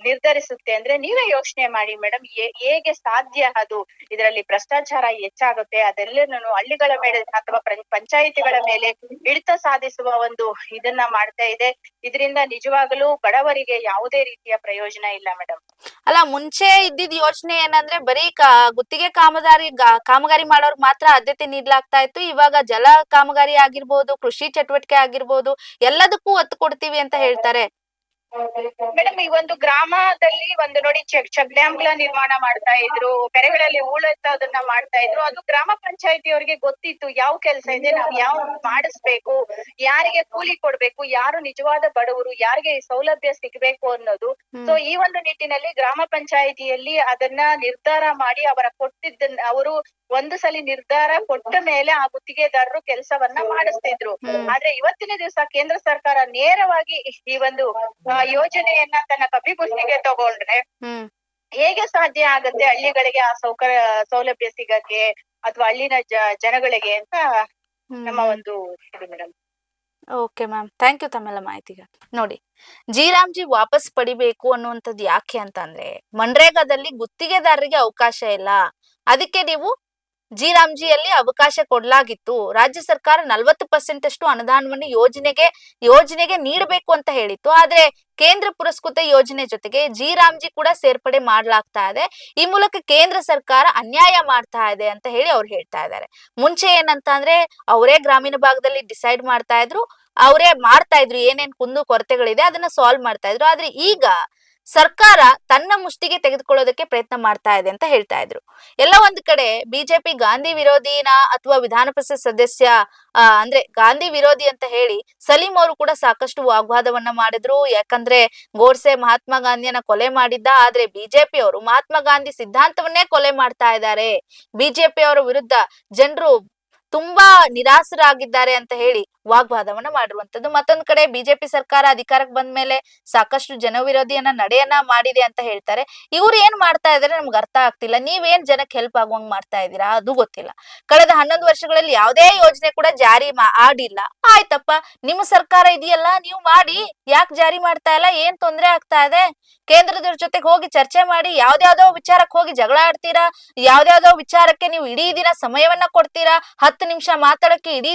ನಿರ್ಧರಿಸುತ್ತೆ. ಅಂದ್ರೆ ನೀವೇ ಯೋಚನೆ ಮಾಡಿ ಮೇಡಮ್, ಹೇಗೆ ಸಾಧ್ಯ ಅದು? ಇದರಲ್ಲಿ ಭ್ರಷ್ಟಾಚಾರ ಹೆಚ್ಚಾಗುತ್ತೆ, ಅದೆಲ್ಲನೂ ಹಳ್ಳಿಗಳ ಮೇಲೆ ಅಥವಾ ಪಂಚಾಯಿತಿಗಳ ಮೇಲೆ ಹಿಡಿತ ಸಾಧಿಸುವ ಒಂದು ಇದನ್ನ ಮಾಡ್ತಾ ಇದೆ. ಇದರಿಂದ ನಿಜವಾಗಲೂ ಬಡವರಿಗೆ ಯಾವುದೇ ರೀತಿಯ ಪ್ರಯೋಜನ ಇಲ್ಲ ಮೇಡಮ್. ಅಲ್ಲ, ಮುಂಚೆ ಇದ್ದಿದ್ ಯೋಜನೆ ಏನಂದ್ರೆ ಬರೀ ಗುತ್ತಿಗೆ ಕಾಮಗಾರಿ ಮಾಡೋರ್ಗ್ ಮಾತ್ರ ಆದ್ಯತೆ ನೀಡಲಾಗ್ತಾ ಇತ್ತು. ಇವಾಗ ಜಲ ಕಾಮಗಾರಿ ಆಗಿರ್ಬೋದು, ಕೃಷಿ ಚಟುವಟಿಕೆ ಆಗಿರ್ಬೋದು, ಎಲ್ಲದಕ್ಕೂ ಒತ್ತು ಕೊಡ್ತೀವಿ ಅಂತ ಹೇಳ್ತಾರೆ. ಮೇಡಮ್, ಈ ಒಂದು ಗ್ರಾಮದಲ್ಲಿ ಒಂದು ನೋಡಿ ಚೆಕ್ ಡ್ಯಾಂಗಳ ನಿರ್ಮಾಣ ಮಾಡ್ತಾ ಇದ್ರು, ಕೆರೆಗಳಲ್ಲಿ ಹೂಳೆತ್ತೋದನ್ನ ಮಾಡ್ತಾ ಇದ್ರು. ಅದು ಗ್ರಾಮ ಪಂಚಾಯತಿ ಅವರಿಗೆ ಗೊತ್ತಿತ್ತು ಯಾವ ಕೆಲಸ ಇದೆ, ನಾವು ಯಾವ ಮಾಡಿಸ್ಬೇಕು, ಯಾರಿಗೆ ಕೂಲಿ ಕೊಡ್ಬೇಕು, ಯಾರು ನಿಜವಾದ ಬಡವರು, ಯಾರಿಗೆ ಈ ಸೌಲಭ್ಯ ಸಿಗ್ಬೇಕು ಅನ್ನೋದು. ಸೊ ಈ ಒಂದು ನಿಟ್ಟಿನಲ್ಲಿ ಗ್ರಾಮ ಪಂಚಾಯಿತಿಯಲ್ಲಿ ಅದನ್ನ ನಿರ್ಧಾರ ಮಾಡಿ ಅವರು ಒಂದು ಸಲ ನಿರ್ಧಾರ ಕೊಟ್ಟ ಮೇಲೆ ಆ ಗುತ್ತಿಗೆದಾರರು ಕೆಲಸವನ್ನ ಮಾಡಿಸ್ತಿದ್ರು. ಆದ್ರೆ ಇವತ್ತಿನ ದಿವಸ ಕೇಂದ್ರ ಸರ್ಕಾರ ನೇರವಾಗಿ ಈ ಒಂದು ಯೋಜನೆಯನ್ನ ತನ್ನ ಕಪಿಮುಷ್ಟಿಗೆ ತಗೊಂಡ್ರೆ ಹೇಗೆ ಸಾಧ್ಯ ಆಗತ್ತೆ ಹಳ್ಳಿಗಳಿಗೆ ಆ ಸೌಲಭ್ಯ ಸಿಗಕ್ಕೆ, ಅಥವಾ ಹಳ್ಳಿನ ಜನಗಳಿಗೆ ಅಂತ ನಮ್ಮ ಒಂದು ಇದು madam. Okay ma'am, thank you ತಮ್ಮೆಲ್ಲ ಮಾಹಿತಿಗೆ. ನೋಡಿ, ಜಿ ವಾಪಸ್ ಪಡಿಬೇಕು ಅನ್ನುವಂಥದ್ದು ಯಾಕೆ ಅಂತಂದ್ರೆ, ಮನ್ರೇಗಾದಲ್ಲಿ ಗುತ್ತಿಗೆದಾರರಿಗೆ ಅವಕಾಶ ಇಲ್ಲ, ಅದಕ್ಕೆ ನೀವು ಜಿಯಲ್ಲಿ ಅವಕಾಶ ಕೊಡ್ಲಾಗಿತ್ತು. ರಾಜ್ಯ ಸರ್ಕಾರ 40% ಅಷ್ಟು ಅನುದಾನವನ್ನು ಯೋಜನೆಗೆ ನೀಡಬೇಕು ಅಂತ ಹೇಳಿತ್ತು. ಆದ್ರೆ ಕೇಂದ್ರ ಪುರಸ್ಕೃತ ಯೋಜನೆ ಜೊತೆಗೆ ಜಿ ಕೂಡ ಸೇರ್ಪಡೆ ಮಾಡ್ಲಾಗ್ತಾ ಇದೆ. ಈ ಮೂಲಕ ಕೇಂದ್ರ ಸರ್ಕಾರ ಅನ್ಯಾಯ ಮಾಡ್ತಾ ಇದೆ ಅಂತ ಹೇಳಿ ಅವ್ರು ಹೇಳ್ತಾ ಇದ್ದಾರೆ. ಮುಂಚೆ ಏನಂತ ಅಂದ್ರೆ, ಅವರೇ ಗ್ರಾಮೀಣ ಭಾಗದಲ್ಲಿ ಡಿಸೈಡ್ ಮಾಡ್ತಾ ಇದ್ರು, ಅವರೇ ಮಾಡ್ತಾ ಇದ್ರು, ಏನೇನ್ ಕುಂದು ಕೊರತೆಗಳಿದೆ ಅದನ್ನ ಸಾಲ್ವ್ ಮಾಡ್ತಾ ಇದ್ರು. ಆದ್ರೆ ಈಗ ಸರ್ಕಾರ ತನ್ನ ಮುಷ್ಟಿಗೆ ತೆಗೆದುಕೊಳ್ಳೋದಕ್ಕೆ ಪ್ರಯತ್ನ ಮಾಡ್ತಾ ಇದೆ ಅಂತ ಹೇಳ್ತಾ ಇದ್ರು. ಎಲ್ಲ ಒಂದ್ ಕಡೆ ಬಿಜೆಪಿ ಗಾಂಧಿ ವಿರೋಧಿನ ಅಥವಾ ವಿಧಾನ ಪರಿಷತ್ ಸದಸ್ಯ ಅಂದ್ರೆ ಗಾಂಧಿ ವಿರೋಧಿ ಅಂತ ಹೇಳಿ ಸಲೀಂ ಅವರು ಕೂಡ ಸಾಕಷ್ಟು ವಾಗ್ವಾದವನ್ನ ಮಾಡಿದ್ರು. ಯಾಕಂದ್ರೆ ಗೋಡ್ಸೆ ಮಹಾತ್ಮ ಗಾಂಧಿಯನ್ನ ಕೊಲೆ ಮಾಡಿದ್ದ, ಆದ್ರೆ ಬಿಜೆಪಿ ಅವರು ಮಹಾತ್ಮ ಗಾಂಧಿ ಸಿದ್ಧಾಂತವನ್ನೇ ಕೊಲೆ ಮಾಡ್ತಾ ಇದ್ದಾರೆ, ಬಿಜೆಪಿ ಅವರ ವಿರುದ್ಧ ಜನರು ತುಂಬಾ ನಿರಾಸರಾಗಿದ್ದಾರೆ ಅಂತ ಹೇಳಿ ವಾಗ್ವಾದವನ್ನ ಮಾಡಿರುವಂತದ್ದು. ಮತ್ತೊಂದ್ ಕಡೆ ಬಿಜೆಪಿ ಸರ್ಕಾರ ಅಧಿಕಾರಕ್ಕೆ ಬಂದ ಮೇಲೆ ಸಾಕಷ್ಟು ಜನವಿರೋಧಿಯನ್ನ ನಡೆಯನ್ನ ಮಾಡಿದೆ ಅಂತ ಹೇಳ್ತಾರೆ. ಇವ್ರು ಏನ್ ಮಾಡ್ತಾ ಇದಾರೆ ನಮ್ಗೆ ಅರ್ಥ ಆಗ್ತಿಲ್ಲ. ನೀವೇನ್ ಜನಕ್ಕೆ ಹೆಲ್ಪ್ ಆಗುವಂಗ್ ಮಾಡ್ತಾ ಇದ್ದೀರಾ ಅದು ಗೊತ್ತಿಲ್ಲ. ಕಳೆದ 11 ವರ್ಷಗಳಲ್ಲಿ ಯಾವುದೇ ಯೋಜನೆ ಕೂಡ ಜಾರಿ ಮಾಡಿಲ್ಲ. ಆಯ್ತಪ್ಪ, ನಿಮ್ಮ ಸರ್ಕಾರ ಇದೆಯಲ್ಲ, ನೀವು ಮಾಡಿ, ಯಾಕೆ ಜಾರಿ ಮಾಡ್ತಾ ಇಲ್ಲ? ಏನ್ ತೊಂದ್ರೆ ಆಗ್ತಾ ಇದೆ? ಕೇಂದ್ರದವ್ರ ಜೊತೆಗೆ ಹೋಗಿ ಚರ್ಚೆ ಮಾಡಿ, ಯಾವ್ದಾವ್ದೋ ವಿಚಾರಕ್ಕೆ ಹೋಗಿ ಜಗಳ ಆಡ್ತೀರಾ, ಯಾವ್ದಾವ್ದೋ ವಿಚಾರಕ್ಕೆ ನೀವು ಇಡೀ ದಿನ ಸಮಯವನ್ನ ಕೊಡ್ತೀರಾ, 10 ನಿಮಿಷ ಮಾತಾಡಕ್ಕೆ ಇಡೀ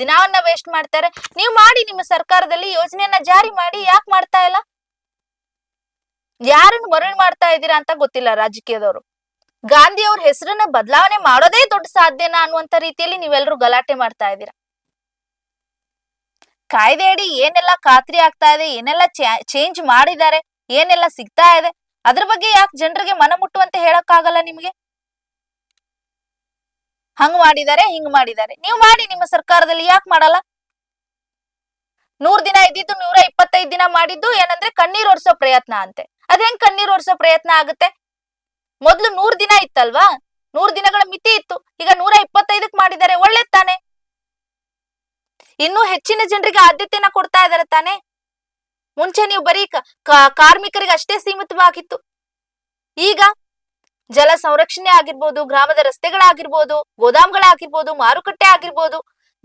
ದಿನವನ್ನ ವೇಸ್ಟ್ ಮಾಡ್ತಾರೆ. ನೀವು ಮಾಡಿ, ನಿಮ್ಮ ಸರ್ಕಾರದಲ್ಲಿ ಯೋಜನೆಯನ್ನ ಜಾರಿ ಮಾಡಿ, ಯಾಕೆ ಮಾಡ್ತಾ ಇಲ್ಲ? ಯಾರನ್ನು ಮರಳು ಮಾಡ್ತಾ ಇದ್ದೀರಾ ಅಂತ ಗೊತ್ತಿಲ್ಲ ರಾಜಕೀಯದವರು. ಗಾಂಧಿ ಅವ್ರ ಹೆಸರನ್ನ ಬದಲಾವಣೆ ಮಾಡೋದೇ ದೊಡ್ಡ ಸಾಧ್ಯನಾ ಅನ್ನುವಂತ ರೀತಿಯಲ್ಲಿ ನೀವೆಲ್ಲರೂ ಗಲಾಟೆ ಮಾಡ್ತಾ ಇದ್ದೀರಾ. ಕಾಯ್ದೆ ಅಡಿ ಏನೆಲ್ಲ ಖಾತ್ರಿ ಆಗ್ತಾ ಇದೆ, ಏನೆಲ್ಲ ಚೇಂಜ್ ಮಾಡಿದ್ದಾರೆ, ಏನೆಲ್ಲ ಸಿಗ್ತಾ ಇದೆ, ಅದ್ರ ಬಗ್ಗೆ ಯಾಕೆ ಜನರಿಗೆ ಮನ ಮುಟ್ಟುವಂತೆ ಹೇಳಕ್ಕಾಗಲ್ಲ ನಿಮ್ಗೆ? ಹಂಗ್ ಮಾಡಿದ್ದಾರೆ, ಹಿಂಗ್ ಮಾಡಿದ್ದಾರೆ, ನೀವು ಮಾಡಿ, ನಿಮ್ಮ ಸರ್ಕಾರದಲ್ಲಿ ಯಾಕೆ ಮಾಡಲ್ಲ? 100 ದಿನ ಇದ್ದಿದ್ದು 125 ದಿನ ಮಾಡಿದ್ದು ಏನಂದ್ರೆ ಕಣ್ಣೀರ್ ಒರೆಸೋ ಪ್ರಯತ್ನ ಅಂತೆ. ಅದ್ ಹೆಂಗ್ ಕಣ್ಣೀರ್ ಒರೆಸೋ ಪ್ರಯತ್ನ ಆಗುತ್ತೆ? ಮೊದ್ಲು 100 ದಿನ ಇತ್ತಲ್ವಾ, 100 ದಿನಗಳ ಮಿತಿ ಇತ್ತು, ಈಗ 125ಕ್ಕೆ ಮಾಡಿದ್ದಾರೆ, ಒಳ್ಳೆ ತಾನೆ. ಇನ್ನೂ ಹೆಚ್ಚಿನ ಜನರಿಗೆ ಆದ್ಯತೆಯನ್ನ ಕೊಡ್ತಾ ಇದಾರೆ ತಾನೆ. ಮುಂಚೆ ನೀವು ಬರೀ ಕಾರ್ಮಿಕರಿಗೆ ಅಷ್ಟೇ ಸೀಮಿತವಾಗಿತ್ತು. ಈಗ ಜಲ ಸಂರಕ್ಷಣೆ ಆಗಿರ್ಬೋದು, ಗ್ರಾಮದ ರಸ್ತೆಗಳಾಗಿರ್ಬೋದು, ಗೋದಾಮ್ಗಳಾಗಿರ್ಬೋದು, ಮಾರುಕಟ್ಟೆ ಆಗಿರ್ಬೋದು,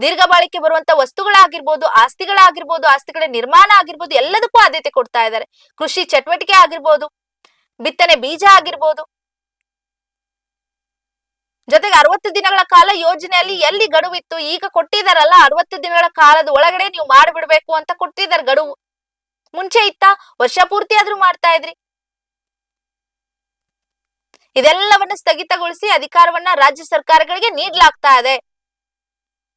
ದೀರ್ಘ ಬಾಳಿಕೆ ಬರುವಂತ ವಸ್ತುಗಳಾಗಿರ್ಬೋದು, ಆಸ್ತಿಗಳಾಗಿರ್ಬೋದು, ಆಸ್ತಿಗಳ ನಿರ್ಮಾಣ ಆಗಿರ್ಬೋದು, ಎಲ್ಲದಕ್ಕೂ ಆದ್ಯತೆ ಕೊಡ್ತಾ ಇದ್ದಾರೆ. ಕೃಷಿ ಚಟುವಟಿಕೆ ಆಗಿರ್ಬೋದು, ಬಿತ್ತನೆ ಬೀಜ ಆಗಿರ್ಬೋದು. ಜೊತೆಗೆ 60 ದಿನಗಳ ಕಾಲ ಯೋಜನೆಯಲ್ಲಿ ಎಲ್ಲಿ ಗಡುವಿತ್ತು? ಈಗ ಕೊಟ್ಟಿದಾರಲ್ಲ, 60 ದಿನಗಳ ಕಾಲದ ಒಳಗಡೆ ನೀವು ಮಾಡಿಬಿಡ್ಬೇಕು ಅಂತ ಕೊಟ್ಟಿದ್ದಾರೆ ಗಡುವು. ಮುಂಚೆ ಇತ್ತ? ವರ್ಷ ಪೂರ್ತಿ ಆದ್ರೂ ಮಾಡ್ತಾ ಇದ್ರಿ. ಇದೆಲ್ಲವನ್ನ ಸ್ಥಗಿತಗೊಳಿಸಿ ಅಧಿಕಾರವನ್ನ ರಾಜ್ಯ ಸರ್ಕಾರಗಳಿಗೆ ನೀಡಲಾಗ್ತಾ ಇದೆ.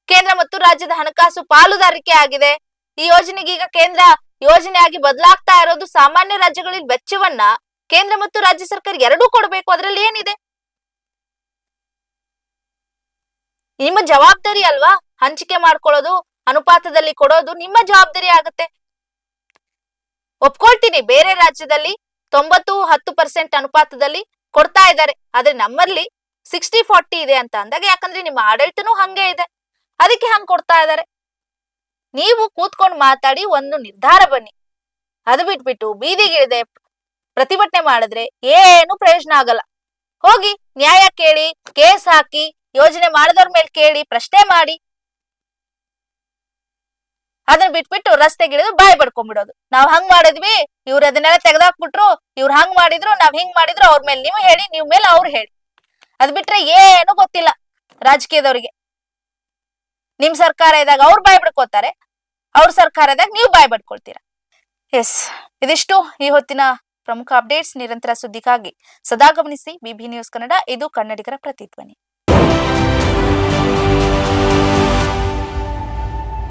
ಕೇಂದ್ರ ಮತ್ತು ರಾಜ್ಯದ ಹಣಕಾಸು ಪಾಲುದಾರಿಕೆ ಆಗಿದೆ. ಈ ಯೋಜನೆಗೆ ಈಗ ಕೇಂದ್ರ ಯೋಜನೆಯಾಗಿ ಬದಲಾಗ್ತಾ ಇರೋದು. ಸಾಮಾನ್ಯ ರಾಜ್ಯಗಳಲ್ಲಿ ವೆಚ್ಚವನ್ನ ಕೇಂದ್ರ ಮತ್ತು ರಾಜ್ಯ ಸರ್ಕಾರ ಎರಡೂ ಕೊಡಬೇಕು. ಅದರಲ್ಲಿ ಏನಿದೆ? ನಿಮ್ಮ ಜವಾಬ್ದಾರಿ ಅಲ್ವಾ ಹಂಚಿಕೆ ಮಾಡ್ಕೊಳ್ಳೋದು, ಅನುಪಾತದಲ್ಲಿ ಕೊಡೋದು ನಿಮ್ಮ ಜವಾಬ್ದಾರಿ ಆಗುತ್ತೆ. ಒಪ್ಕೊಳ್ತೀನಿ, ಬೇರೆ ರಾಜ್ಯದಲ್ಲಿ 90-10% ಅನುಪಾತದಲ್ಲಿ ಕೊಡ್ತಾ ಇದ್ದಾರೆ, ಆದ್ರೆ ನಮ್ಮಲ್ಲಿ 60-40 ಇದೆ ಅಂತ ಅಂದಾಗ, ಯಾಕಂದ್ರೆ ನಿಮ್ಮ ಆಡಳಿತನೂ ಹಂಗೆ ಇದೆ, ಅದಕ್ಕೆ ಹಂಗ್ ಕೊಡ್ತಾ ಇದ್ದಾರೆ. ನೀವು ಕೂತ್ಕೊಂಡು ಮಾತಾಡಿ ಒಂದು ನಿರ್ಧಾರ ಬನ್ನಿ. ಅದು ಬಿಟ್ಬಿಟ್ಟು ಬೀದಿಗಿಳಿದೆ ಪ್ರತಿಭಟನೆ ಮಾಡಿದ್ರೆ ಏನು ಪ್ರಯೋಜನ ಆಗಲ್ಲ. ಹೋಗಿ ನ್ಯಾಯ ಕೇಳಿ, ಕೇಸ್ ಹಾಕಿ, ಯೋಜನೆ ಮಾಡಿದವ್ರ ಮೇಲೆ ಕೇಳಿ, ಪ್ರಶ್ನೆ ಮಾಡಿ. ಅದನ್ನ ಬಿಟ್ಬಿಟ್ಟು ರಸ್ತೆಗಿಳಿದು ಬಾಯಿ ಬಡ್ಕೊಂಡ್ಬಿಡೋದು. ನಾವ್ ಹಂಗ್ ಮಾಡಿದ್ವಿ, ಇವ್ರು ಅದನ್ನೆಲ್ಲ ತೆಗೆದಾಕ್ಬಿಟ್ರು, ಇವ್ರು ಹಂಗ್ ಮಾಡಿದ್ರು, ನಾವ್ ಹಿಂಗ್ ಮಾಡಿದ್ರು, ಅವ್ರ ಮೇಲೆ ನೀವು ಹೇಳಿ, ನೀವ್ ಮೇಲೆ ಅವ್ರು ಹೇಳಿ. ಅದ್ ಬಿಟ್ರೆ ಏನು ಗೊತ್ತಿಲ್ಲ ರಾಜಕೀಯದವ್ರಿಗೆ. ನಿಮ್ ಸರ್ಕಾರ ಇದ್ದಾಗ ಅವ್ರು ಬಾಯಿ ಬಡ್ಕೋತಾರೆ, ಅವ್ರ ಸರ್ಕಾರ ಇದ್ದಾಗ ನೀವು ಬಾಯಿ ಬಡ್ಕೊಳ್ತೀರಾ. ಎಸ್, ಇದಿಷ್ಟು ಈ ಹೊತ್ತಿನ ಪ್ರಮುಖ ಅಪ್ಡೇಟ್ಸ್. ನಿರಂತರ ಸುದ್ದಿಗಾಗಿ ಸದಾ ಗಮನಿಸಿ ಬಿಬಿ ನ್ಯೂಸ್ ಕನ್ನಡ. ಇದು ಕನ್ನಡಿಗರ ಪ್ರತಿಧ್ವನಿ.